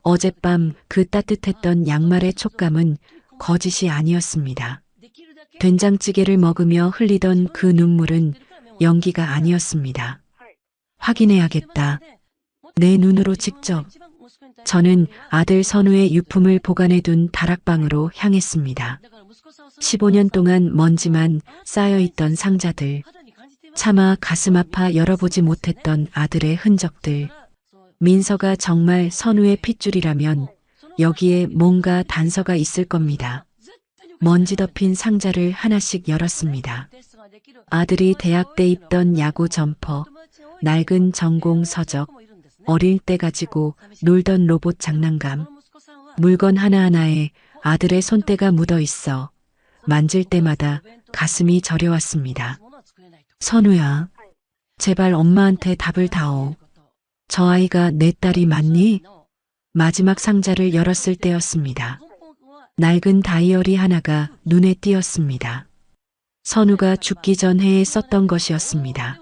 어젯밤 그 따뜻했던 양말의 촉감은 거짓이 아니었습니다. 된장찌개를 먹으며 흘리던 그 눈물은 연기가 아니었습니다. 확인해야겠다. 내 눈으로 직접. 저는 아들 선우의 유품을 보관해둔 다락방으로 향했습니다. 15년 동안 먼지만 쌓여있던 상자들, 차마 가슴 아파 열어보지 못했던 아들의 흔적들. 민서가 정말 선우의 핏줄이라면 여기에 뭔가 단서가 있을 겁니다. 먼지 덮인 상자를 하나씩 열었습니다. 아들이 대학 때 입던 야구 점퍼, 낡은 전공 서적, 어릴 때 가지고 놀던 로봇 장난감, 물건 하나하나에 아들의 손때가 묻어 있어 만질 때마다 가슴이 저려왔습니다. 선우야, 제발 엄마한테 답을 다오. 저 아이가 내 딸이 맞니? 마지막 상자를 열었을 때였습니다. 낡은 다이어리 하나가 눈에 띄었습니다. 선우가 죽기 전 해에 썼던 것이었습니다.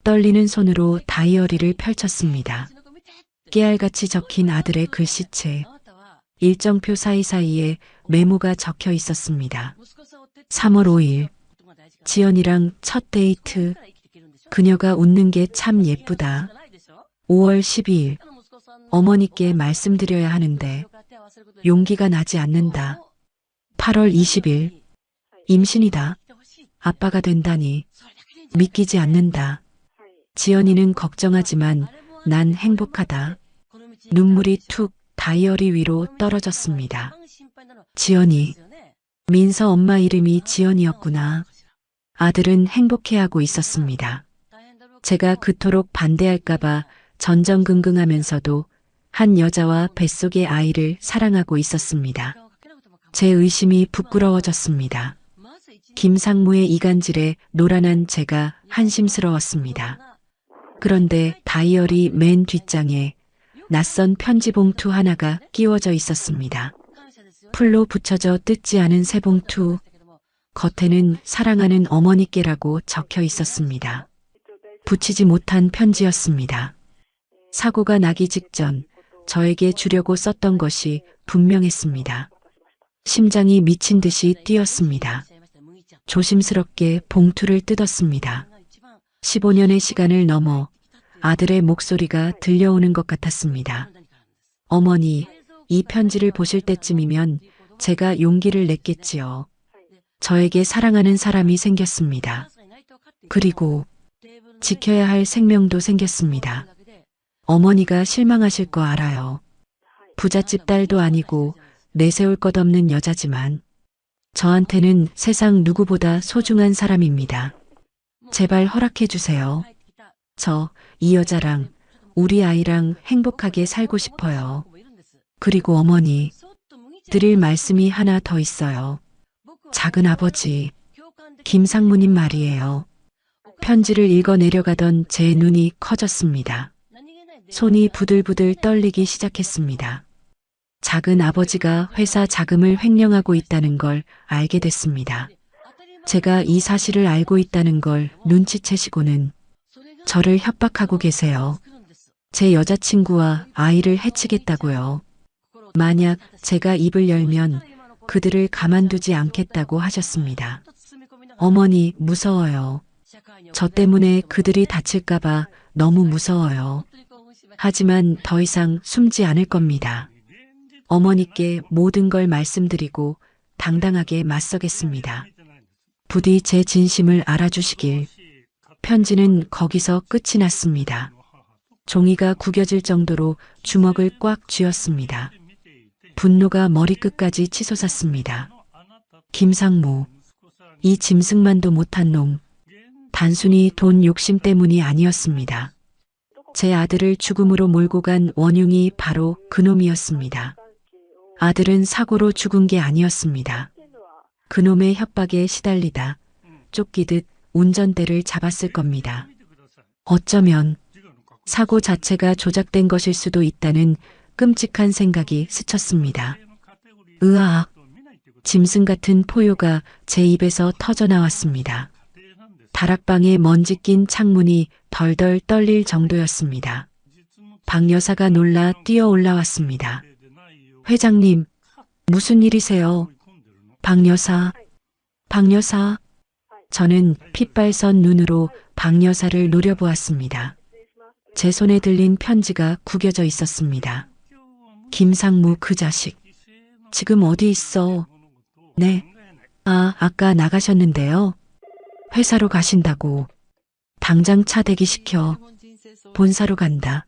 떨리는 손으로 다이어리를 펼쳤습니다. 깨알같이 적힌 아들의 글씨체, 일정표 사이사이에 메모가 적혀 있었습니다. 3월 5일, 지연이랑 첫 데이트, 그녀가 웃는 게 참 예쁘다. 5월 12일, 어머니께 말씀드려야 하는데 용기가 나지 않는다. 8월 20일, 임신이다. 아빠가 된다니 믿기지 않는다. 지연이는 걱정하지만 난 행복하다. 눈물이 툭 다이어리 위로 떨어졌습니다. 지연이. 민서 엄마 이름이 지연이었구나. 아들은 행복해하고 있었습니다. 제가 그토록 반대할까봐 전전긍긍하면서도 한 여자와 뱃속의 아이를 사랑하고 있었습니다. 제 의심이 부끄러워졌습니다. 김상무의 이간질에 노란한 제가 한심스러웠습니다. 그런데 다이어리 맨 뒷장에 낯선 편지 봉투 하나가 끼워져 있었습니다. 풀로 붙여져 뜯지 않은 새 봉투. 겉에는 사랑하는 어머니께라고 적혀 있었습니다. 붙이지 못한 편지였습니다. 사고가 나기 직전 저에게 주려고 썼던 것이 분명했습니다. 심장이 미친 듯이 뛰었습니다. 조심스럽게 봉투를 뜯었습니다. 15년의 시간을 넘어 아들의 목소리가 들려오는 것 같았습니다. 어머니, 이 편지를 보실 때쯤이면 제가 용기를 냈겠지요. 저에게 사랑하는 사람이 생겼습니다. 그리고 지켜야 할 생명도 생겼습니다. 어머니가 실망하실 거 알아요. 부잣집 딸도 아니고 내세울 것 없는 여자지만 저한테는 세상 누구보다 소중한 사람입니다. 제발 허락해 주세요. 저 이 여자랑 우리 아이랑 행복하게 살고 싶어요. 그리고 어머니, 드릴 말씀이 하나 더 있어요. 작은 아버지, 김상무님 말이에요. 편지를 읽어 내려가던 제 눈이 커졌습니다. 손이 부들부들 떨리기 시작했습니다. 작은 아버지가 회사 자금을 횡령하고 있다는 걸 알게 됐습니다. 제가 이 사실을 알고 있다는 걸 눈치채시고는 저를 협박하고 계세요. 제 여자친구와 아이를 해치겠다고요. 만약 제가 입을 열면 그들을 가만두지 않겠다고 하셨습니다. 어머니, 무서워요. 저 때문에 그들이 다칠까봐 너무 무서워요. 하지만 더 이상 숨지 않을 겁니다. 어머니께 모든 걸 말씀드리고 당당하게 맞서겠습니다. 부디 제 진심을 알아주시길. 편지는 거기서 끝이 났습니다. 종이가 구겨질 정도로 주먹을 꽉 쥐었습니다. 분노가 머리끝까지 치솟았습니다. 김상무, 이 짐승만도 못한 놈. 단순히 돈 욕심 때문이 아니었습니다. 제 아들을 죽음으로 몰고 간 원흉이 바로 그놈이었습니다. 아들은 사고로 죽은 게 아니었습니다. 그놈의 협박에 시달리다 쫓기듯 운전대를 잡았을 겁니다. 어쩌면 사고 자체가 조작된 것일 수도 있다는 끔찍한 생각이 스쳤습니다. 으악! 짐승 같은 포효가 제 입에서 터져나왔습니다. 다락방에 먼지 낀 창문이 덜덜 떨릴 정도였습니다. 박 여사가 놀라 뛰어 올라왔습니다. 회장님, 무슨 일이세요? 박 여사, 박 여사. 저는 핏발선 눈으로 박 여사를 노려보았습니다. 제 손에 들린 편지가 구겨져 있었습니다. 김상무 그 자식. 지금 어디 있어? 네. 아까 나가셨는데요. 회사로 가신다고. 당장 차 대기시켜. 본사로 간다.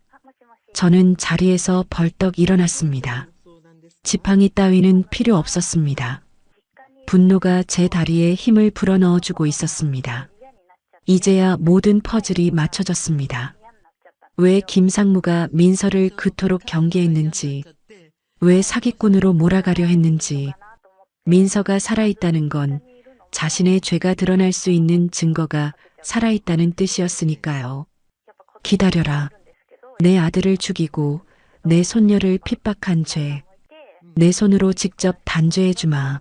저는 자리에서 벌떡 일어났습니다. 지팡이 따위는 필요 없었습니다. 분노가 제 다리에 힘을 불어넣어주고 있었습니다. 이제야 모든 퍼즐이 맞춰졌습니다. 왜 김상무가 민서를 그토록 경계했는지, 왜 사기꾼으로 몰아가려 했는지, 민서가 살아있다는 건 자신의 죄가 드러날 수 있는 증거가 살아있다는 뜻이었으니까요. 기다려라. 내 아들을 죽이고 내 손녀를 핍박한 죄, 내 손으로 직접 단죄해주마.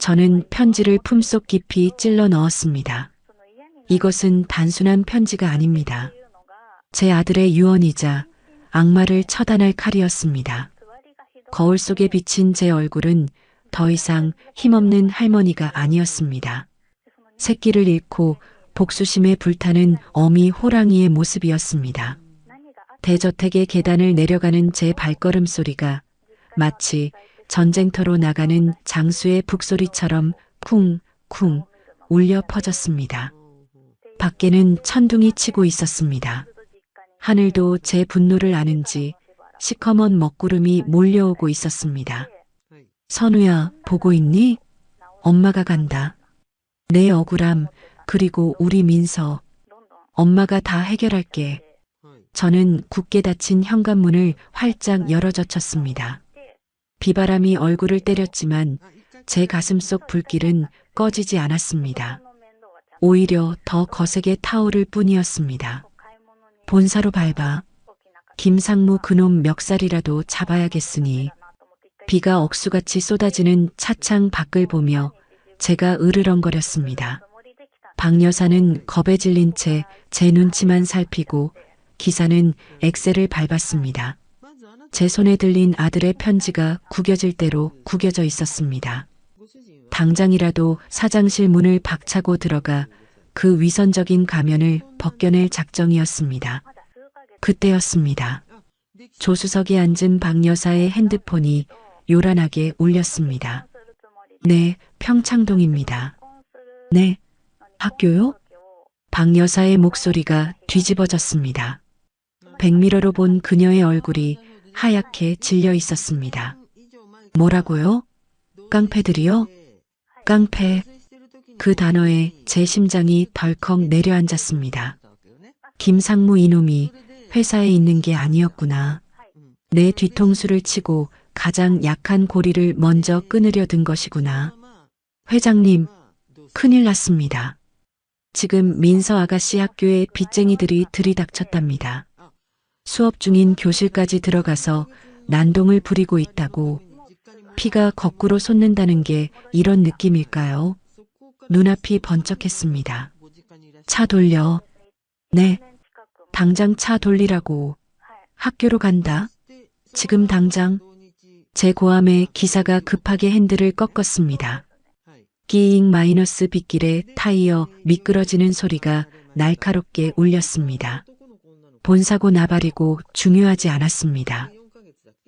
저는 편지를 품속 깊이 찔러 넣었습니다. 이것은 단순한 편지가 아닙니다. 제 아들의 유언이자 악마를 처단할 칼이었습니다. 거울 속에 비친 제 얼굴은 더 이상 힘없는 할머니가 아니었습니다. 새끼를 잃고 복수심에 불타는 어미 호랑이의 모습이었습니다. 대저택의 계단을 내려가는 제 발걸음 소리가 마치 전쟁터로 나가는 장수의 북소리처럼 쿵쿵 울려 퍼졌습니다. 밖에는 천둥이 치고 있었습니다. 하늘도 제 분노를 아는지 시커먼 먹구름이 몰려오고 있었습니다. 선우야, 보고 있니? 엄마가 간다. 내 억울함, 그리고 우리 민서. 엄마가 다 해결할게. 저는 굳게 닫힌 현관문을 활짝 열어젖혔습니다. 비바람이 얼굴을 때렸지만 제 가슴속 불길은 꺼지지 않았습니다. 오히려 더 거세게 타오를 뿐이었습니다. 본사로 밟아. 김상무 그놈 멱살이라도 잡아야겠으니. 비가 억수같이 쏟아지는 차창 밖을 보며 제가 으르렁거렸습니다. 박 여사는 겁에 질린 채 제 눈치만 살피고 기사는 엑셀을 밟았습니다. 제 손에 들린 아들의 편지가 구겨질 대로 구겨져 있었습니다. 당장이라도 사장실 문을 박차고 들어가 그 위선적인 가면을 벗겨낼 작정이었습니다. 그때였습니다. 조수석에 앉은 박 여사의 핸드폰이 요란하게 울렸습니다. 네, 평창동입니다. 네, 학교요? 박 여사의 목소리가 뒤집어졌습니다. 백미러로 본 그녀의 얼굴이 하얗게 질려 있었습니다. 뭐라고요? 깡패들이요? 깡패. 그 단어에 제 심장이 덜컥 내려앉았습니다. 김상무 이놈이 회사에 있는 게 아니었구나. 내 뒤통수를 치고 가장 약한 고리를 먼저 끊으려 든 것이구나. 회장님, 큰일 났습니다. 지금 민서 아가씨 학교에 빚쟁이들이 들이닥쳤답니다. 수업 중인 교실까지 들어가서 난동을 부리고 있다고. 피가 거꾸로 솟는다는 게 이런 느낌일까요? 눈앞이 번쩍했습니다. 차 돌려. 네. 당장 차 돌리라고. 학교로 간다. 지금 당장. 제 고함에 기사가 급하게 핸들을 꺾었습니다. 끼잉 마이너스 빗길에 타이어 미끄러지는 소리가 날카롭게 울렸습니다. 본사고 나발이고 중요하지 않았습니다.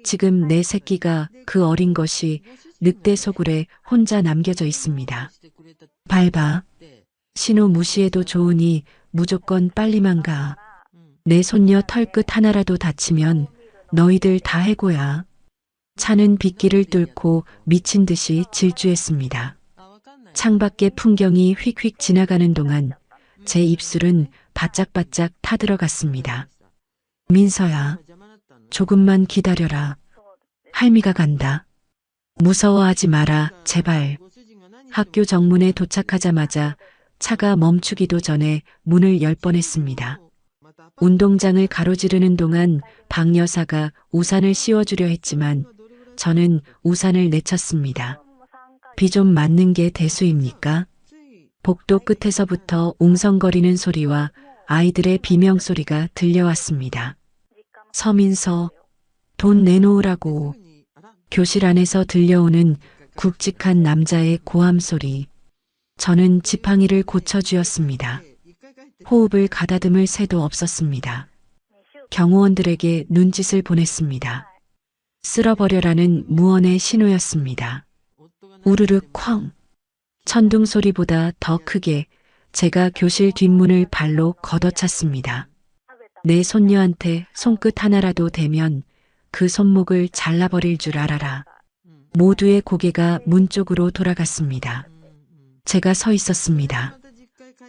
지금 내 새끼가 그 어린 것이 늑대 소굴에 혼자 남겨져 있습니다. 밟아. 신호 무시해도 좋으니 무조건 빨리만 가. 내 손녀 털끝 하나라도 다치면 너희들 다 해고야. 차는 빗길을 뚫고 미친 듯이 질주했습니다. 창밖의 풍경이 휙휙 지나가는 동안 제 입술은 바짝바짝 타들어갔습니다. 민서야, 조금만 기다려라. 할미가 간다. 무서워하지 마라, 제발. 학교 정문에 도착하자마자 차가 멈추기도 전에 문을 열 뻔했습니다. 운동장을 가로지르는 동안 박 여사가 우산을 씌워주려 했지만 저는 우산을 내쳤습니다. 비 좀 맞는 게 대수입니까? 복도 끝에서부터 웅성거리는 소리와 아이들의 비명소리가 들려왔습니다. 서민서, 돈 내놓으라고. 교실 안에서 들려오는 굵직한 남자의 고함 소리. 저는 지팡이를 고쳐주었습니다. 호흡을 가다듬을 새도 없었습니다. 경호원들에게 눈짓을 보냈습니다. 쓸어버려라는 무언의 신호였습니다. 우르르 쾅. 천둥 소리보다 더 크게 제가 교실 뒷문을 발로 걷어찼습니다. 내 손녀한테 손끝 하나라도 대면 그 손목을 잘라버릴 줄 알아라. 모두의 고개가 문 쪽으로 돌아갔습니다. 제가 서 있었습니다.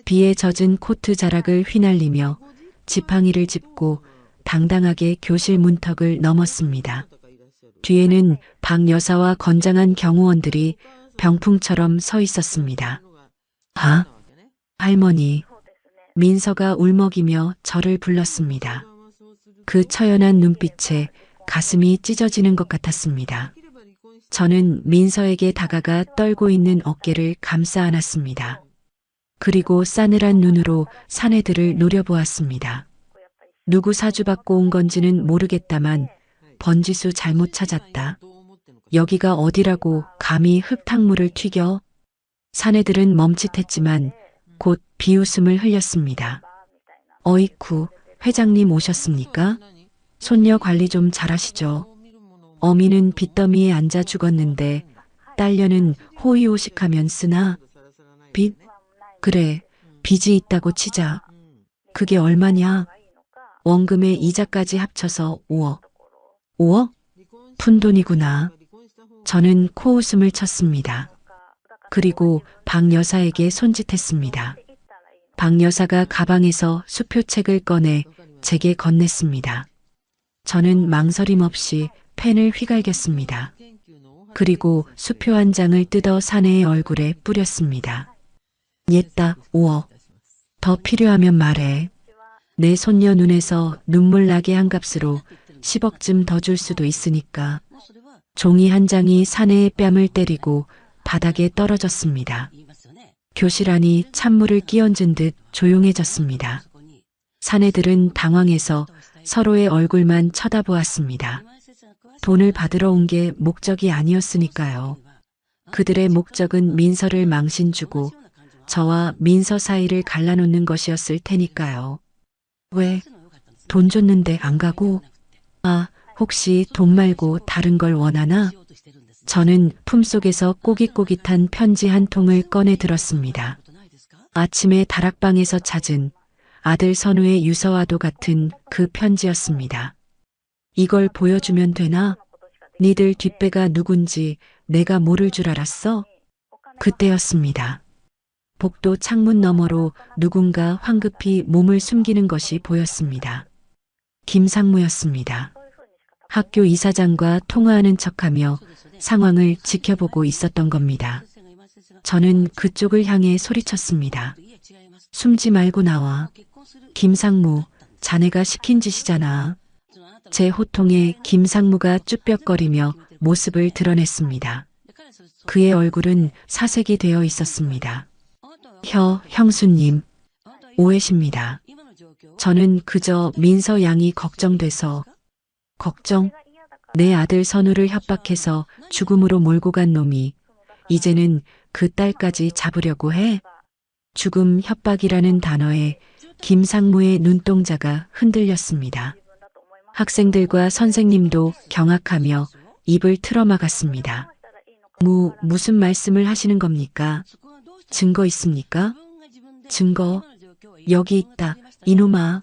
비에 젖은 코트 자락을 휘날리며 지팡이를 짚고 당당하게 교실 문턱을 넘었습니다. 뒤에는 박 여사와 건장한 경호원들이 병풍처럼 서 있었습니다. 아, 할머니. 민서가 울먹이며 저를 불렀습니다. 그 처연한 눈빛에 가슴이 찢어지는 것 같았습니다. 저는 민서에게 다가가 떨고 있는 어깨를 감싸 안았습니다. 그리고 싸늘한 눈으로 사내들을 노려보았습니다. 누구 사주받고 온 건지는 모르겠다만 번지수 잘못 찾았다. 여기가 어디라고 감히 흙탕물을 튀겨? 사내들은 멈칫했지만 곧 비웃음을 흘렸습니다. 어이쿠, 회장님 오셨습니까? 손녀 관리 좀 잘하시죠. 어미는 빚더미에 앉아 죽었는데 딸녀는 호의호식하면 쓰나? 빚? 그래, 빚이 있다고 치자. 그게 얼마냐? 원금에 이자까지 합쳐서 5억. 5억? 푼돈이구나. 저는 코웃음을 쳤습니다. 그리고 박 여사에게 손짓했습니다. 박 여사가 가방에서 수표책을 꺼내 제게 건넸습니다. 저는 망설임 없이 펜을 휘갈겼습니다. 그리고 수표 한 장을 뜯어 사내의 얼굴에 뿌렸습니다. 옛다 5억. 더 필요하면 말해. 내 손녀 눈에서 눈물 나게 한 값으로 10억쯤 더 줄 수도 있으니까. 종이 한 장이 사내의 뺨을 때리고 바닥에 떨어졌습니다. 교실 안이 찬물을 끼얹은 듯 조용해졌습니다. 사내들은 당황해서 서로의 얼굴만 쳐다보았습니다. 돈을 받으러 온 게 목적이 아니었으니까요. 그들의 목적은 민서를 망신 주고 저와 민서 사이를 갈라놓는 것이었을 테니까요. 왜? 돈 줬는데 안 가고? 아, 혹시 돈 말고 다른 걸 원하나? 저는 품속에서 꼬깃꼬깃한 편지 한 통을 꺼내 들었습니다. 아침에 다락방에서 찾은 아들 선우의 유서와도 같은 그 편지였습니다. 이걸 보여주면 되나? 니들 뒷배가 누군지 내가 모를 줄 알았어? 그때였습니다. 복도 창문 너머로 누군가 황급히 몸을 숨기는 것이 보였습니다. 김상무였습니다. 학교 이사장과 통화하는 척하며 상황을 지켜보고 있었던 겁니다. 저는 그쪽을 향해 소리쳤습니다. 숨지 말고 나와. 김상무, 자네가 시킨 짓이잖아. 제 호통에 김상무가 쭈뼛거리며 모습을 드러냈습니다. 그의 얼굴은 사색이 되어 있었습니다. 형수님, 오해십니다. 저는 그저 민서 양이 걱정돼서. 걱정? 내 아들 선우를 협박해서 죽음으로 몰고 간 놈이 이제는 그 딸까지 잡으려고 해? 죽음 협박이라는 단어에 김상무의 눈동자가 흔들렸습니다. 학생들과 선생님도 경악하며 입을 틀어막았습니다. 무슨 말씀을 하시는 겁니까? 증거 있습니까? 증거, 여기 있다, 이놈아.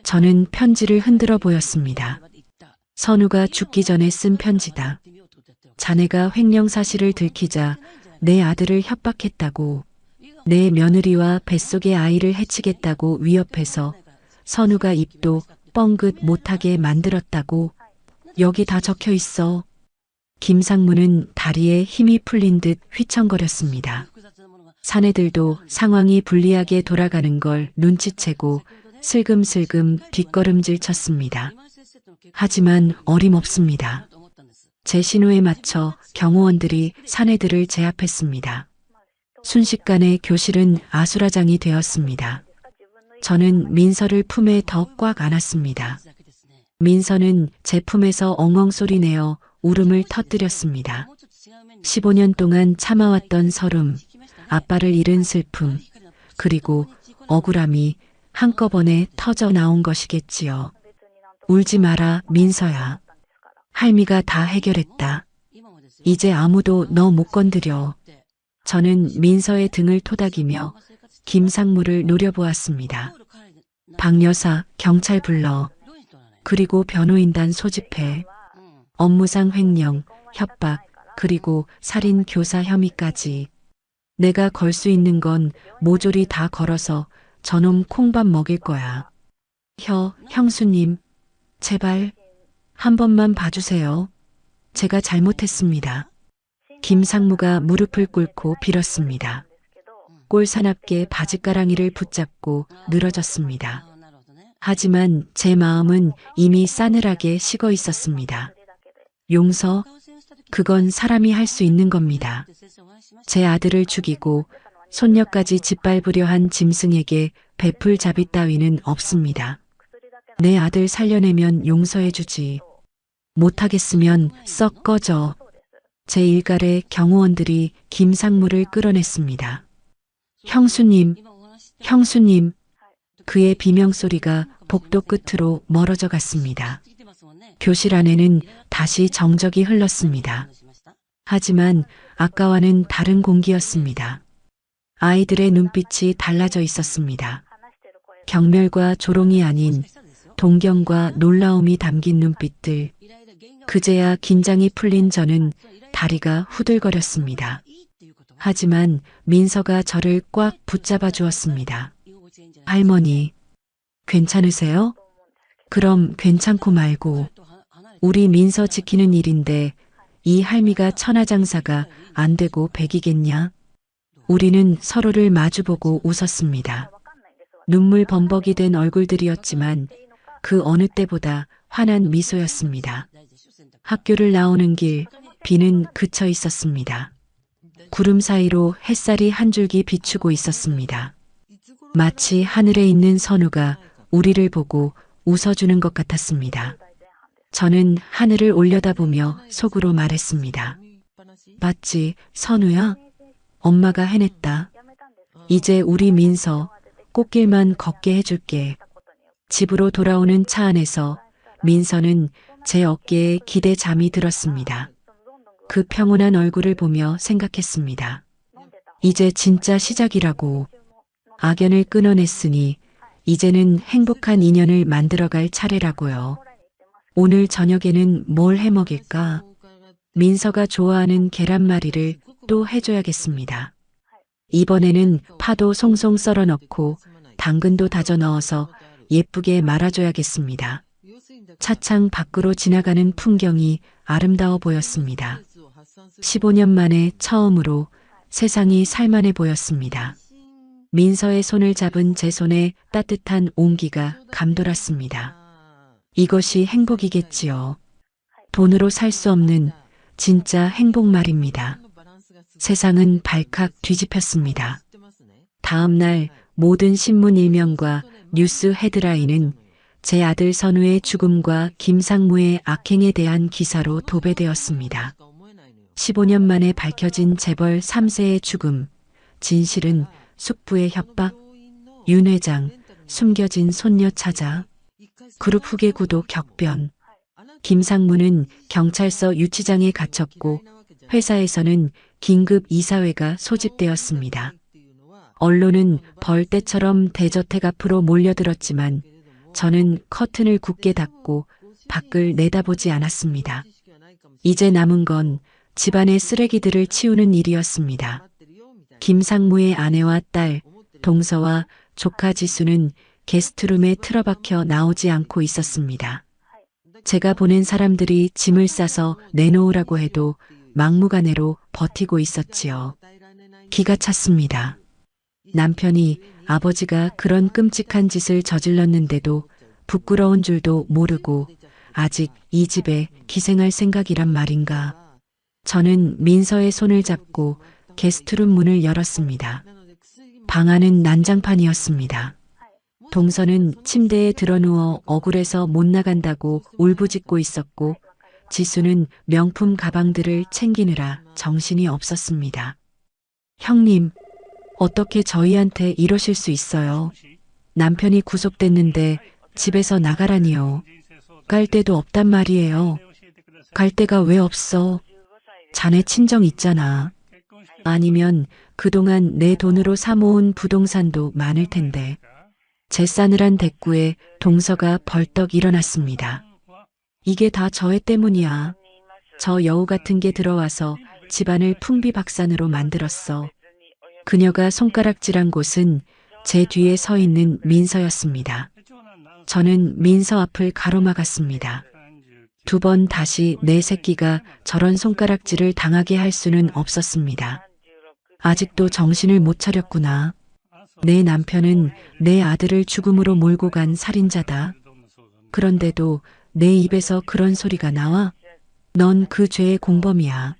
저는 편지를 흔들어 보였습니다. 선우가 죽기 전에 쓴 편지다. 자네가 횡령 사실을 들키자 내 아들을 협박했다고, 내 며느리와 뱃속의 아이를 해치겠다고 위협해서 선우가 입도 뻥긋 못하게 만들었다고. 여기 다 적혀 있어. 김상무는 다리에 힘이 풀린 듯 휘청거렸습니다. 사내들도 상황이 불리하게 돌아가는 걸 눈치채고 슬금슬금 뒷걸음질 쳤습니다. 하지만 어림없습니다. 제 신호에 맞춰 경호원들이 사내들을 제압했습니다. 순식간에 교실은 아수라장이 되었습니다. 저는 민서를 품에 더 꽉 안았습니다. 민서는 제 품에서 엉엉 소리내어 울음을 터뜨렸습니다. 15년 동안 참아왔던 서름, 아빠를 잃은 슬픔, 그리고 억울함이 한꺼번에 터져 나온 것이겠지요. 울지 마라, 민서야. 할미가 다 해결했다. 이제 아무도 너 못 건드려. 저는 민서의 등을 토닥이며 김상무를 노려보았습니다. 박 여사, 경찰 불러. 그리고 변호인단 소집해. 업무상 횡령, 협박, 그리고 살인 교사 혐의까지. 내가 걸 수 있는 건 모조리 다 걸어서 저놈 콩밥 먹일 거야. 형수님, 제발 한 번만 봐주세요. 제가 잘못했습니다. 김상무가 무릎을 꿇고 빌었습니다. 꼴사납게 바짓가랑이를 붙잡고 늘어졌습니다. 하지만 제 마음은 이미 싸늘하게 식어 있었습니다. 용서, 그건 사람이 할 수 있는 겁니다. 제 아들을 죽이고 손녀까지 짓밟으려 한 짐승에게 베풀 자비 따위는 없습니다. 내 아들 살려내면 용서해주지. 못하겠으면 썩 꺼져. 제 일갈에 경호원들이 김상무를 끌어냈습니다. 형수님, 형수님. 그의 비명소리가 복도 끝으로 멀어져 갔습니다. 교실 안에는 다시 정적이 흘렀습니다. 하지만 아까와는 다른 공기였습니다. 아이들의 눈빛이 달라져 있었습니다. 경멸과 조롱이 아닌 동경과 놀라움이 담긴 눈빛들. 그제야 긴장이 풀린 저는 다리가 후들거렸습니다. 하지만 민서가 저를 꽉 붙잡아 주었습니다. 할머니, 괜찮으세요? 그럼 괜찮고 말고 우리 민서 지키는 일인데 이 할미가 천하장사가 안 되고 백이겠냐? 우리는 서로를 마주보고 웃었습니다. 눈물 범벅이 된 얼굴들이었지만 그 어느 때보다 환한 미소였습니다. 학교를 나오는 길, 비는 그쳐 있었습니다. 구름 사이로 햇살이 한 줄기 비추고 있었습니다. 마치 하늘에 있는 선우가 우리를 보고 웃어주는 것 같았습니다. 저는 하늘을 올려다보며 속으로 말했습니다. 맞지, 선우야? 엄마가 해냈다. 이제 우리 민서 꽃길만 걷게 해줄게. 집으로 돌아오는 차 안에서 민서는 제 어깨에 기대 잠이 들었습니다. 그 평온한 얼굴을 보며 생각했습니다. 이제 진짜 시작이라고. 악연을 끊어냈으니 이제는 행복한 인연을 만들어갈 차례라고요. 오늘 저녁에는 뭘 해먹일까? 민서가 좋아하는 계란말이를 또 해줘야겠습니다. 이번에는 파도 송송 썰어 넣고 당근도 다져 넣어서 예쁘게 말아줘야겠습니다. 차창 밖으로 지나가는 풍경이 아름다워 보였습니다. 15년 만에 처음으로 세상이 살만해 보였습니다. 민서의 손을 잡은 제 손에 따뜻한 온기가 감돌았습니다. 이것이 행복이겠지요. 돈으로 살 수 없는 진짜 행복 말입니다. 세상은 발칵 뒤집혔습니다. 다음 날 모든 신문 일면과 뉴스 헤드라인은 제 아들 선우의 죽음과 김상무의 악행에 대한 기사로 도배되었습니다. 15년 만에 밝혀진 재벌 3세의 죽음, 진실은 숙부의 협박, 윤 회장, 숨겨진 손녀 찾아, 그룹 후계 구도 격변. 김상무는 경찰서 유치장에 갇혔고 회사에서는 긴급 이사회가 소집되었습니다. 언론은 벌떼처럼 대저택 앞으로 몰려들었지만 저는 커튼을 굳게 닫고 밖을 내다보지 않았습니다. 이제 남은 건 집안의 쓰레기들을 치우는 일이었습니다. 김상무의 아내와 딸, 동서와 조카 지수는 게스트룸에 틀어박혀 나오지 않고 있었습니다. 제가 보낸 사람들이 짐을 싸서 내놓으라고 해도 막무가내로 버티고 있었지요. 기가 찼습니다. 남편이 아버지가 그런 끔찍한 짓을 저질렀는데도 부끄러운 줄도 모르고 아직 이 집에 기생할 생각이란 말인가. 저는 민서의 손을 잡고 게스트룸 문을 열었습니다. 방 안은 난장판이었습니다. 동서는 침대에 드러누워 억울해서 못 나간다고 울부짖고 있었고 지수는 명품 가방들을 챙기느라 정신이 없었습니다. 형님, 어떻게 저희한테 이러실 수 있어요? 남편이 구속됐는데 집에서 나가라니요. 갈 데도 없단 말이에요. 갈 데가 왜 없어? 자네 친정 있잖아. 아니면 그동안 내 돈으로 사모은 부동산도 많을 텐데. 제 싸늘한 대꾸에 동서가 벌떡 일어났습니다. 이게 다 저애 때문이야. 저 여우 같은 게 들어와서 집안을 풍비박산으로 만들었어. 그녀가 손가락질한 곳은 제 뒤에 서 있는 민서였습니다. 저는 민서 앞을 가로막았습니다. 2번 다시 내 새끼가 저런 손가락질을 당하게 할 수는 없었습니다. 아직도 정신을 못 차렸구나. 내 남편은 내 아들을 죽음으로 몰고 간 살인자다. 그런데도 내 입에서 그런 소리가 나와? 넌 그 죄의 공범이야.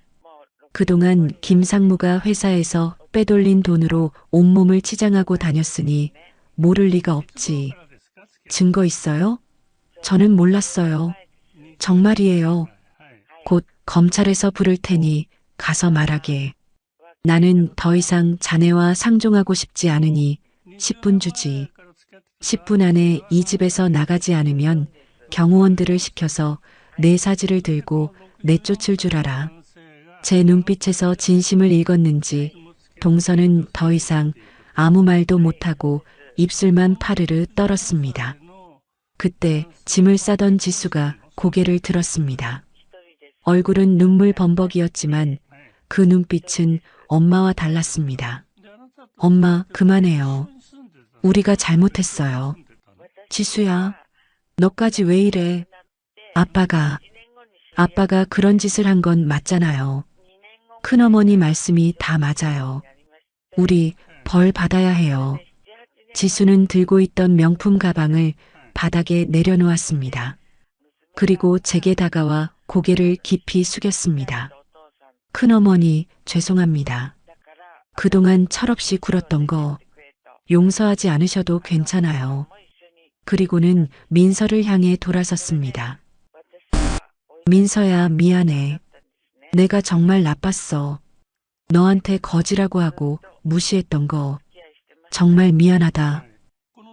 그동안 김상무가 회사에서 빼돌린 돈으로 온몸을 치장하고 다녔으니 모를 리가 없지. 증거 있어요? 저는 몰랐어요. 정말이에요. 곧 검찰에서 부를 테니 가서 말하게. 나는 더 이상 자네와 상종하고 싶지 않으니 10분 주지. 10분 안에 이 집에서 나가지 않으면 경호원들을 시켜서 내 사지를 들고 내쫓을 줄 알아. 제 눈빛에서 진심을 읽었는지 동서는 더 이상 아무 말도 못하고 입술만 파르르 떨었습니다. 그때 짐을 싸던 지수가 고개를 들었습니다. 얼굴은 눈물 범벅이었지만 그 눈빛은 엄마와 달랐습니다. 엄마, 그만해요. 우리가 잘못했어요. 지수야, 너까지 왜 이래? 아빠가 그런 짓을 한 건 맞잖아요. 큰어머니 말씀이 다 맞아요. 우리 벌 받아야 해요. 지수는 들고 있던 명품 가방을 바닥에 내려놓았습니다. 그리고 제게 다가와 고개를 깊이 숙였습니다. 큰어머니, 죄송합니다. 그동안 철없이 굴었던 거 용서하지 않으셔도 괜찮아요. 그리고는 민서를 향해 돌아섰습니다. 민서야, 미안해. 내가 정말 나빴어. 너한테 거지라고 하고 무시했던 거 정말 미안하다.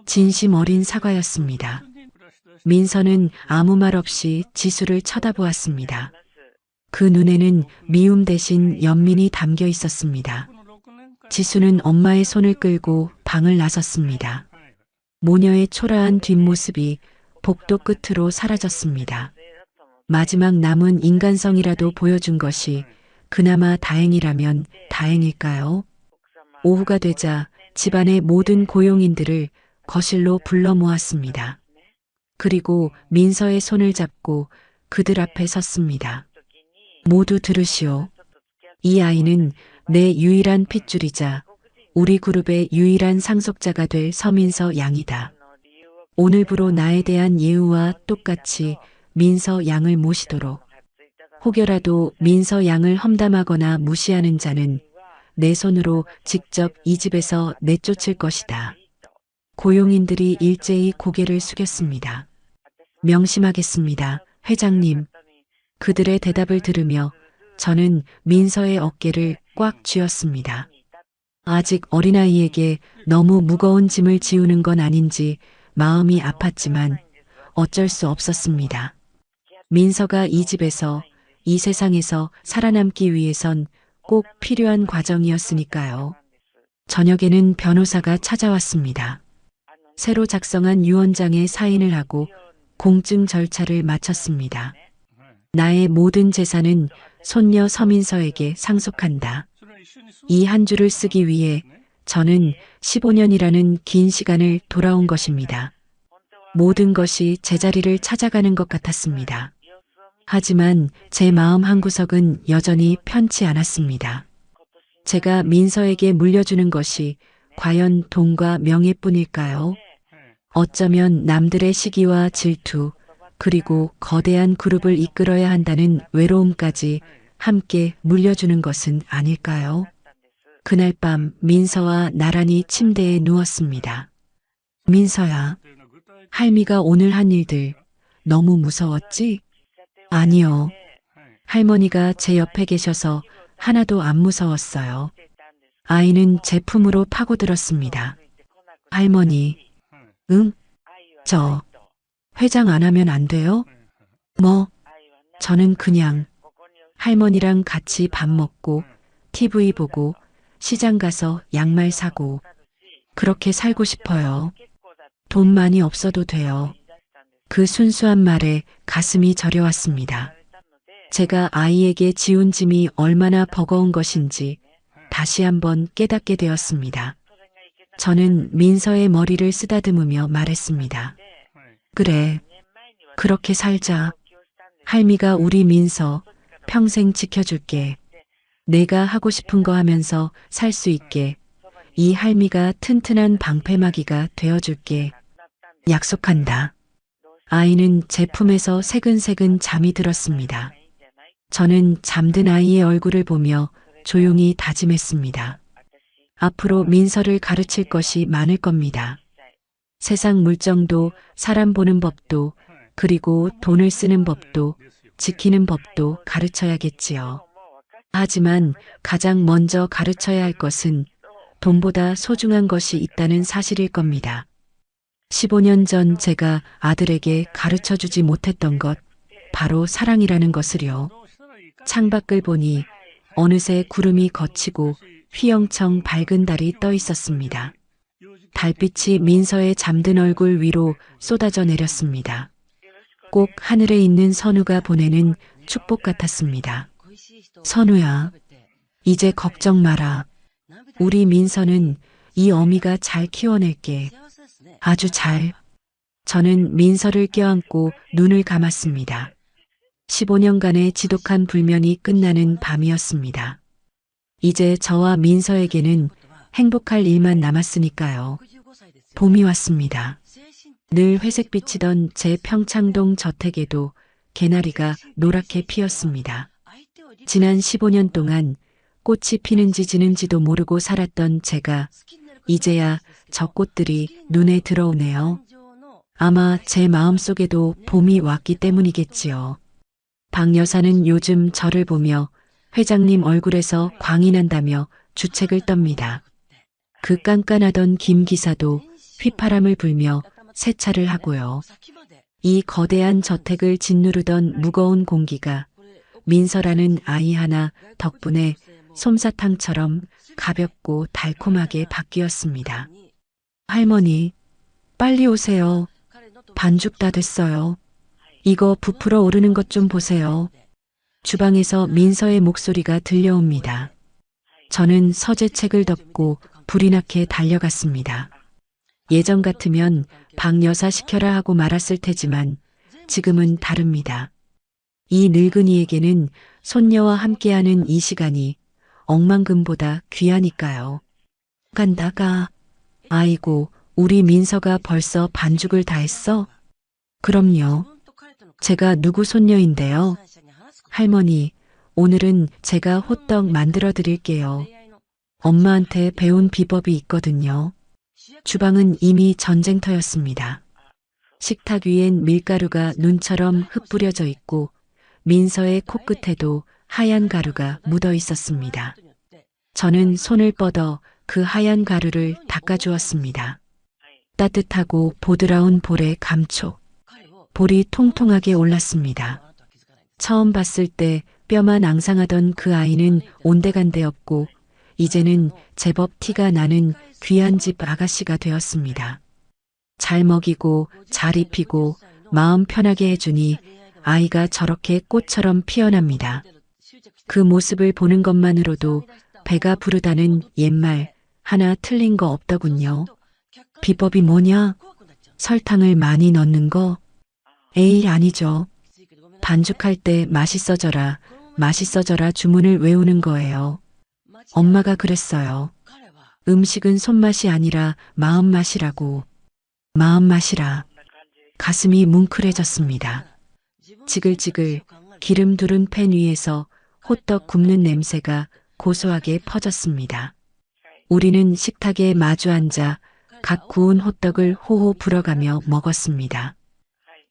진심 어린 사과였습니다. 민서는 아무 말 없이 지수를 쳐다보았습니다. 그 눈에는 미움 대신 연민이 담겨 있었습니다. 지수는 엄마의 손을 끌고 방을 나섰습니다. 모녀의 초라한 뒷모습이 복도 끝으로 사라졌습니다. 마지막 남은 인간성이라도 보여준 것이 그나마 다행이라면 다행일까요? 오후가 되자 집안의 모든 고용인들을 거실로 불러 모았습니다. 그리고 민서의 손을 잡고 그들 앞에 섰습니다. 모두 들으시오. 이 아이는 내 유일한 핏줄이자 우리 그룹의 유일한 상속자가 될 서민서 양이다. 오늘부로 나에 대한 예우와 똑같이 민서 양을 모시도록. 혹여라도 민서 양을 험담하거나 무시하는 자는 내 손으로 직접 이 집에서 내쫓을 것이다. 고용인들이 일제히 고개를 숙였습니다. 명심하겠습니다, 회장님. 그들의 대답을 들으며 저는 민서의 어깨를 꽉 쥐었습니다. 아직 어린아이에게 너무 무거운 짐을 지우는 건 아닌지 마음이 아팠지만 어쩔 수 없었습니다. 민서가 이 집에서, 이 세상에서 살아남기 위해선 꼭 필요한 과정이었으니까요. 저녁에는 변호사가 찾아왔습니다. 새로 작성한 유언장에 사인을 하고 공증 절차를 마쳤습니다. 나의 모든 재산은 손녀 서민서에게 상속한다. 이 한 줄을 쓰기 위해 저는 15년이라는 긴 시간을 돌아온 것입니다. 모든 것이 제자리를 찾아가는 것 같았습니다. 하지만 제 마음 한구석은 여전히 편치 않았습니다. 제가 민서에게 물려주는 것이 과연 돈과 명예뿐일까요? 어쩌면 남들의 시기와 질투, 그리고 거대한 그룹을 이끌어야 한다는 외로움까지 함께 물려주는 것은 아닐까요? 그날 밤 민서와 나란히 침대에 누웠습니다. 민서야, 할미가 오늘 한 일들 너무 무서웠지? 아니요. 할머니가 제 옆에 계셔서 하나도 안 무서웠어요. 아이는 제 품으로 파고들었습니다. 할머니, 응? 저 회장 안 하면 안 돼요? 뭐? 저는 그냥 할머니랑 같이 밥 먹고 TV 보고 시장 가서 양말 사고 그렇게 살고 싶어요. 돈 많이 없어도 돼요. 그 순수한 말에 가슴이 저려왔습니다. 제가 아이에게 지운 짐이 얼마나 버거운 것인지 다시 한번 깨닫게 되었습니다. 저는 민서의 머리를 쓰다듬으며 말했습니다. 그래, 그렇게 살자. 할미가 우리 민서 평생 지켜줄게. 내가 하고 싶은 거 하면서 살 수 있게 이 할미가 튼튼한 방패막이가 되어줄게. 약속한다. 아이는 제 품에서 새근새근 잠이 들었습니다. 저는 잠든 아이의 얼굴을 보며 조용히 다짐했습니다. 앞으로 민서를 가르칠 것이 많을 겁니다. 세상 물정도, 사람 보는 법도, 그리고 돈을 쓰는 법도, 지키는 법도 가르쳐야겠지요. 하지만 가장 먼저 가르쳐야 할 것은 돈보다 소중한 것이 있다는 사실일 겁니다. 15년 전 제가 아들에게 가르쳐주지 못했던 것, 바로 사랑이라는 것을요. 창밖을 보니 어느새 구름이 걷히고 휘영청 밝은 달이 떠 있었습니다. 달빛이 민서의 잠든 얼굴 위로 쏟아져 내렸습니다. 꼭 하늘에 있는 선우가 보내는 축복 같았습니다. 선우야, 이제 걱정 마라. 우리 민서는 이 어미가 잘 키워낼게. 아주 잘. 저는 민서를 껴안고 눈을 감았습니다. 15년간의 지독한 불면이 끝나는 밤이었습니다. 이제 저와 민서에게는 행복할 일만 남았으니까요. 봄이 왔습니다. 늘 회색빛이던 제 평창동 저택에도 개나리가 노랗게 피었습니다. 지난 15년 동안 꽃이 피는지 지는지도 모르고 살았던 제가 이제야 저 꽃들이 눈에 들어오네요. 아마 제 마음속에도 봄이 왔기 때문이겠지요. 박 여사는 요즘 저를 보며 회장님 얼굴에서 광이 난다며 주책을 떱니다. 그 깐깐하던 김 기사도 휘파람을 불며 세차를 하고요. 이 거대한 저택을 짓누르던 무거운 공기가 민서라는 아이 하나 덕분에 솜사탕처럼 가볍고 달콤하게 바뀌었습니다. 할머니, 빨리 오세요. 반죽 다 됐어요. 이거 부풀어 오르는 것 좀 보세요. 주방에서 민서의 목소리가 들려옵니다. 저는 서재책을 덮고 불이 나게 달려갔습니다. 예전 같으면 박 여사 시켜라 하고 말았을 테지만 지금은 다릅니다. 이 늙은이에게는 손녀와 함께하는 이 시간이 억만금보다 귀하니까요. 간다가, 아이고, 우리 민서가 벌써 반죽을 다 했어? 그럼요. 제가 누구 손녀인데요. 할머니, 오늘은 제가 호떡 만들어 드릴게요. 엄마한테 배운 비법이 있거든요. 주방은 이미 전쟁터였습니다. 식탁 위엔 밀가루가 눈처럼 흩뿌려져 있고 민서의 코끝에도 하얀 가루가 묻어 있었습니다. 저는 손을 뻗어 그 하얀 가루를 닦아주었습니다. 따뜻하고 보드라운 볼에 감촉. 볼이 통통하게 올랐습니다. 처음 봤을 때 뼈만 앙상하던 그 아이는 온데간데 없고 이제는 제법 티가 나는 귀한 집 아가씨가 되었습니다. 잘 먹이고 잘 입히고 마음 편하게 해주니 아이가 저렇게 꽃처럼 피어납니다. 그 모습을 보는 것만으로도 배가 부르다는 옛말 하나 틀린 거 없더군요. 비법이 뭐냐? 설탕을 많이 넣는 거? 에이, 아니죠. 반죽할 때 맛있어져라, 맛있어져라 주문을 외우는 거예요. 엄마가 그랬어요. 음식은 손맛이 아니라 마음맛이라고. 마음맛이라. 가슴이 뭉클해졌습니다. 지글지글 기름 두른 팬 위에서 호떡 굽는 냄새가 고소하게 퍼졌습니다. 우리는 식탁에 마주 앉아 각 구운 호떡을 호호 불어가며 먹었습니다.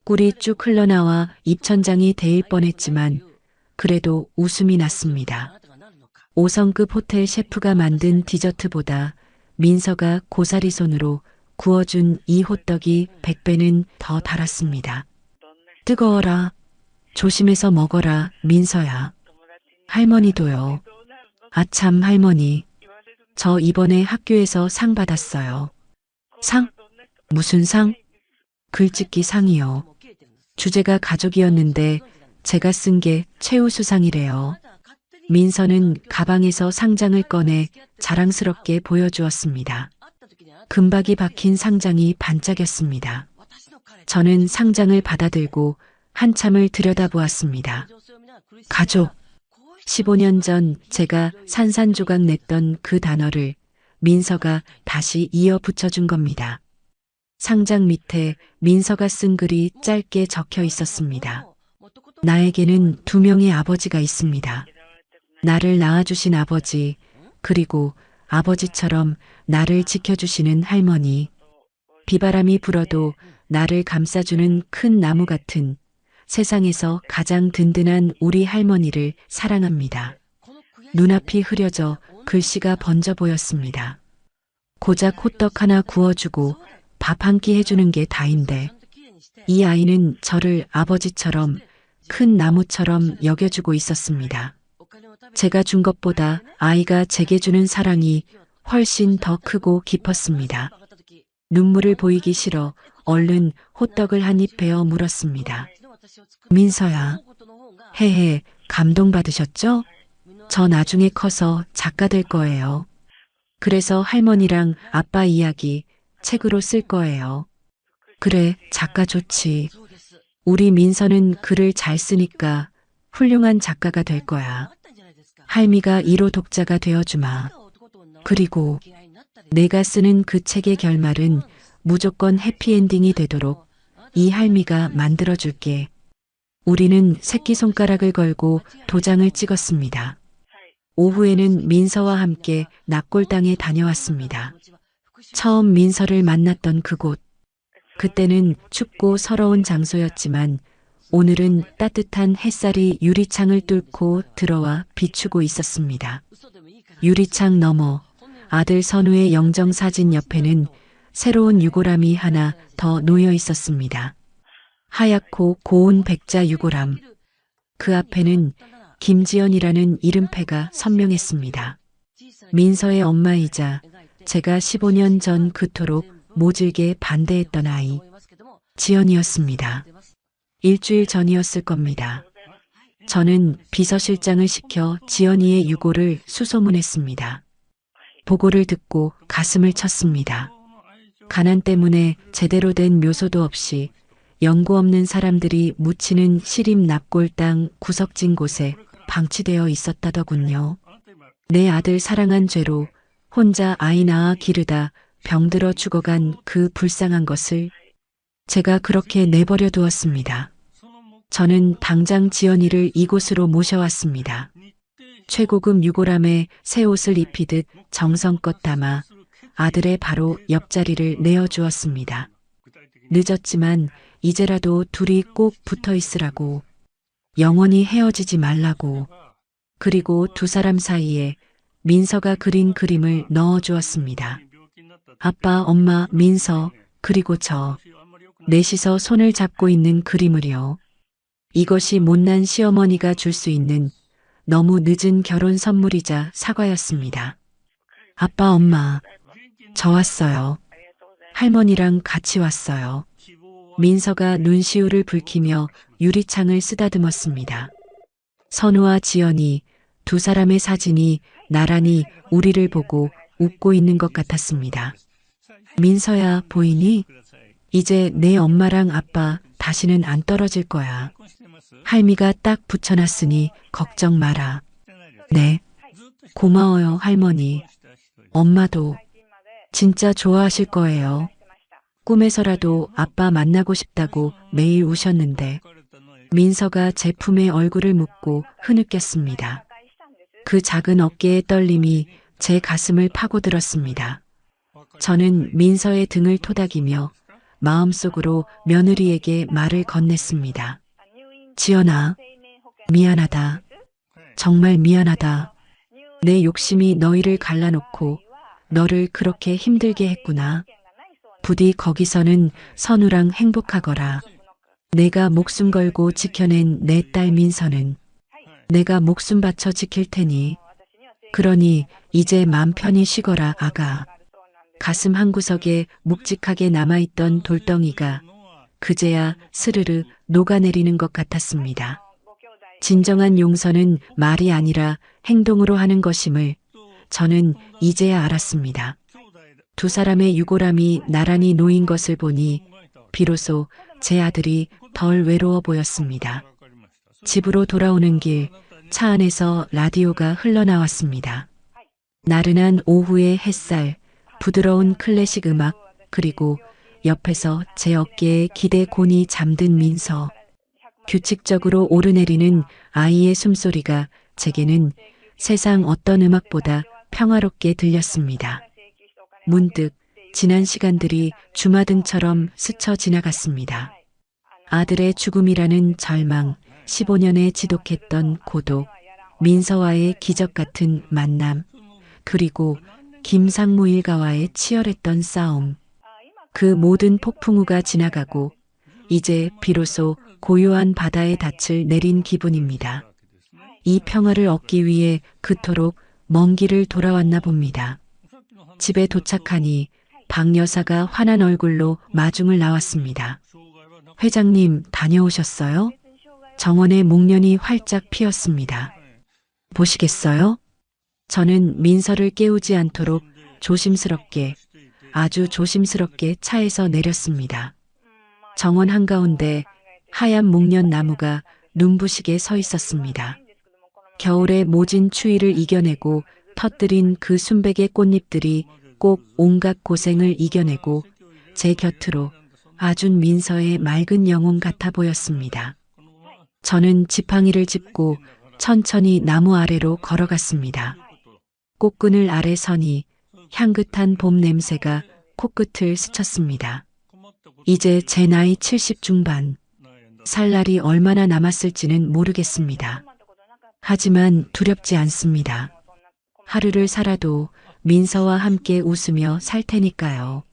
꿀이 쭉 흘러나와 입천장이 데일 뻔했지만 그래도 웃음이 났습니다. 5성급 호텔 셰프가 만든 디저트보다 민서가 고사리 손으로 구워준 이 호떡이 100배는 더 달았습니다. 뜨거워라. 조심해서 먹어라, 민서야. 할머니도요. 아참, 할머니. 저 이번에 학교에서 상 받았어요. 상? 무슨 상? 글짓기 상이요. 주제가 가족이었는데 제가 쓴 게 최우수상이래요. 민서는 가방에서 상장을 꺼내 자랑스럽게 보여주었습니다. 금박이 박힌 상장이 반짝였습니다. 저는 상장을 받아들고 한참을 들여다보았습니다. 가족. 15년 전 제가 산산조각 냈던 그 단어를 민서가 다시 이어 붙여준 겁니다. 상장 밑에 민서가 쓴 글이 짧게 적혀 있었습니다. 나에게는 2명의 아버지가 있습니다. 나를 낳아주신 아버지, 그리고 아버지처럼 나를 지켜주시는 할머니. 비바람이 불어도 나를 감싸주는 큰 나무 같은 세상에서 가장 든든한 우리 할머니를 사랑합니다. 눈앞이 흐려져 글씨가 번져 보였습니다. 고작 호떡 하나 구워주고 밥 한 끼 해주는 게 다인데 이 아이는 저를 아버지처럼 큰 나무처럼 여겨주고 있었습니다. 제가 준 것보다 아이가 제게 주는 사랑이 훨씬 더 크고 깊었습니다. 눈물을 보이기 싫어 얼른 호떡을 한 입 베어 물었습니다. 민서야, 헤헤, 감동받으셨죠? 저 나중에 커서 작가 될 거예요. 그래서 할머니랑 아빠 이야기 책으로 쓸 거예요. 그래, 작가 좋지. 우리 민서는 글을 잘 쓰니까 훌륭한 작가가 될 거야. 할미가 1호 독자가 되어주마. 그리고 내가 쓰는 그 책의 결말은 무조건 해피엔딩이 되도록 이 할미가 만들어줄게. 우리는 새끼손가락을 걸고 도장을 찍었습니다. 오후에는 민서와 함께 납골당에 다녀왔습니다. 처음 민서를 만났던 그곳. 그때는 춥고 서러운 장소였지만 오늘은 따뜻한 햇살이 유리창을 뚫고 들어와 비추고 있었습니다. 유리창 너머 아들 선우의 영정사진 옆에는 새로운 유골함이 하나 더 놓여 있었습니다. 하얗고 고운 백자 유골함. 그 앞에는 김지연이라는 이름패가 선명했습니다. 민서의 엄마이자 제가 15년 전 그토록 모질게 반대했던 아이, 지연이었습니다. 일주일 전이었을 겁니다. 저는 비서실장을 시켜 지연이의 유고를 수소문했습니다. 보고를 듣고 가슴을 쳤습니다. 가난 때문에 제대로 된 묘소도 없이 연고 없는 사람들이 묻히는 시립 납골당 구석진 곳에 방치되어 있었다더군요. 내 아들 사랑한 죄로 혼자 아이 낳아 기르다 병들어 죽어간 그 불쌍한 것을 제가 그렇게 내버려 두었습니다. 저는 당장 지연이를 이곳으로 모셔왔습니다. 최고급 유골함에 새 옷을 입히듯 정성껏 담아 아들의 바로 옆자리를 내어주었습니다. 늦었지만 이제라도 둘이 꼭 붙어 있으라고, 영원히 헤어지지 말라고, 그리고 두 사람 사이에 민서가 그린 그림을 넣어주었습니다. 아빠, 엄마, 민서, 그리고 저, 넷이서 손을 잡고 있는 그림을요. 이것이 못난 시어머니가 줄 수 있는 너무 늦은 결혼 선물이자 사과였습니다. 아빠, 엄마, 저 왔어요. 할머니랑 같이 왔어요. 민서가 눈시울을 붉히며 유리창을 쓰다듬었습니다. 선우와 지연이 두 사람의 사진이 나란히 우리를 보고 웃고 있는 것 같았습니다. 민서야, 보이니? 이제 내 엄마랑 아빠 다시는 안 떨어질 거야. 할미가 딱 붙여놨으니 걱정 마라. 네. 고마워요, 할머니. 엄마도 진짜 좋아하실 거예요. 꿈에서라도 아빠 만나고 싶다고 매일 우셨는데 민서가 제 품에 얼굴을 묻고 흐느꼈습니다. 그 작은 어깨의 떨림이 제 가슴을 파고들었습니다. 저는 민서의 등을 토닥이며 마음속으로 며느리에게 말을 건넸습니다. 지연아, 미안하다. 정말 미안하다. 내 욕심이 너희를 갈라놓고 너를 그렇게 힘들게 했구나. 부디 거기서는 선우랑 행복하거라. 내가 목숨 걸고 지켜낸 내 딸 민서는 내가 목숨 바쳐 지킬 테니. 그러니 이제 맘 편히 쉬거라, 아가. 가슴 한구석에 묵직하게 남아있던 돌덩이가 그제야 스르르 녹아내리는 것 같았습니다. 진정한 용서는 말이 아니라 행동으로 하는 것임을 저는 이제야 알았습니다. 두 사람의 유골함이 나란히 놓인 것을 보니 비로소 제 아들이 덜 외로워 보였습니다. 집으로 돌아오는 길 차 안에서 라디오가 흘러나왔습니다. 나른한 오후의 햇살, 부드러운 클래식 음악, 그리고 옆에서 제 어깨에 기대곤이 잠든 민서. 규칙적으로 오르내리는 아이의 숨소리가 제게는 세상 어떤 음악보다 평화롭게 들렸습니다. 문득 지난 시간들이 주마등처럼 스쳐 지나갔습니다. 아들의 죽음이라는 절망, 15년에 지독했던 고독, 민서와의 기적 같은 만남, 그리고 김상무 일가와의 치열했던 싸움. 그 모든 폭풍우가 지나가고 이제 비로소 고요한 바다의 닻을 내린 기분입니다. 이 평화를 얻기 위해 그토록 먼 길을 돌아왔나 봅니다. 집에 도착하니 박 여사가 환한 얼굴로 마중을 나왔습니다. 회장님, 다녀오셨어요? 정원의 목련이 활짝 피었습니다. 보시겠어요? 저는 민서를 깨우지 않도록 조심스럽게, 아주 조심스럽게 차에서 내렸습니다. 정원 한가운데 하얀 목련 나무가 눈부시게 서 있었습니다. 겨울의 모진 추위를 이겨내고 터뜨린 그 순백의 꽃잎들이 꼭 온갖 고생을 이겨내고 제 곁으로 아준 민서의 맑은 영혼 같아 보였습니다. 저는 지팡이를 짚고 천천히 나무 아래로 걸어갔습니다. 꽃그늘 아래 서니 향긋한 봄 냄새가 코끝을 스쳤습니다. 이제 제 나이 70 중반, 살 날이 얼마나 남았을지는 모르겠습니다. 하지만 두렵지 않습니다. 하루를 살아도 민서와 함께 웃으며 살 테니까요.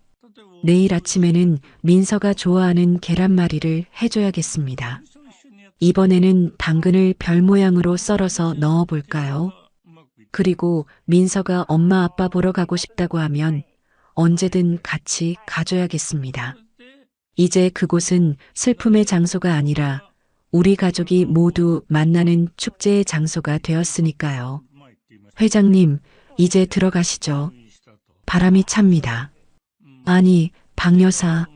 내일 아침에는 민서가 좋아하는 계란말이를 해줘야겠습니다. 이번에는 당근을 별 모양으로 썰어서 넣어볼까요? 그리고 민서가 엄마 아빠 보러 가고 싶다고 하면 언제든 같이 가줘야겠습니다. 이제 그곳은 슬픔의 장소가 아니라 우리 가족이 모두 만나는 축제의 장소가 되었으니까요. 회장님, 이제 들어가시죠. 바람이 찹니다. 아니, 박 여사,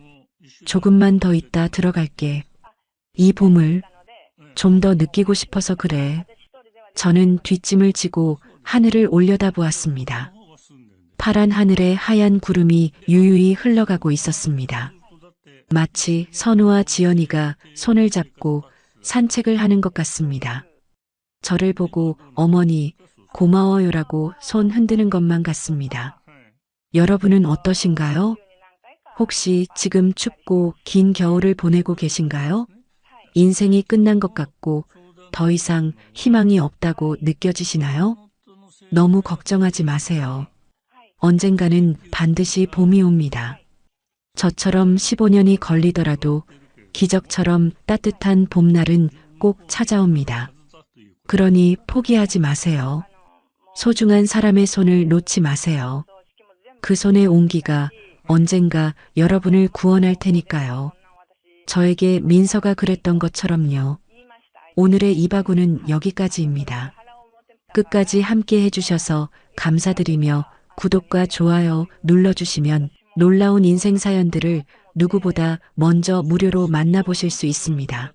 조금만 더 있다 들어갈게. 이 봄을 좀 더 느끼고 싶어서 그래. 저는 뒷짐을 지고 하늘을 올려다보았습니다. 파란 하늘에 하얀 구름이 유유히 흘러가고 있었습니다. 마치 선우와 지연이가 손을 잡고 산책을 하는 것 같습니다. 저를 보고 어머니 고마워요라고 손 흔드는 것만 같습니다. 여러분은 어떠신가요? 혹시 지금 춥고 긴 겨울을 보내고 계신가요? 인생이 끝난 것 같고 더 이상 희망이 없다고 느껴지시나요? 너무 걱정하지 마세요. 언젠가는 반드시 봄이 옵니다. 저처럼 15년이 걸리더라도 기적처럼 따뜻한 봄날은 꼭 찾아옵니다. 그러니 포기하지 마세요. 소중한 사람의 손을 놓지 마세요. 그 손의 온기가 언젠가 여러분을 구원할 테니까요. 저에게 민서가 그랬던 것처럼요. 오늘의 이바구는 여기까지입니다. 끝까지 함께 해주셔서 감사드리며 구독과 좋아요 눌러주시면 놀라운 인생 사연들을 누구보다 먼저 무료로 만나보실 수 있습니다.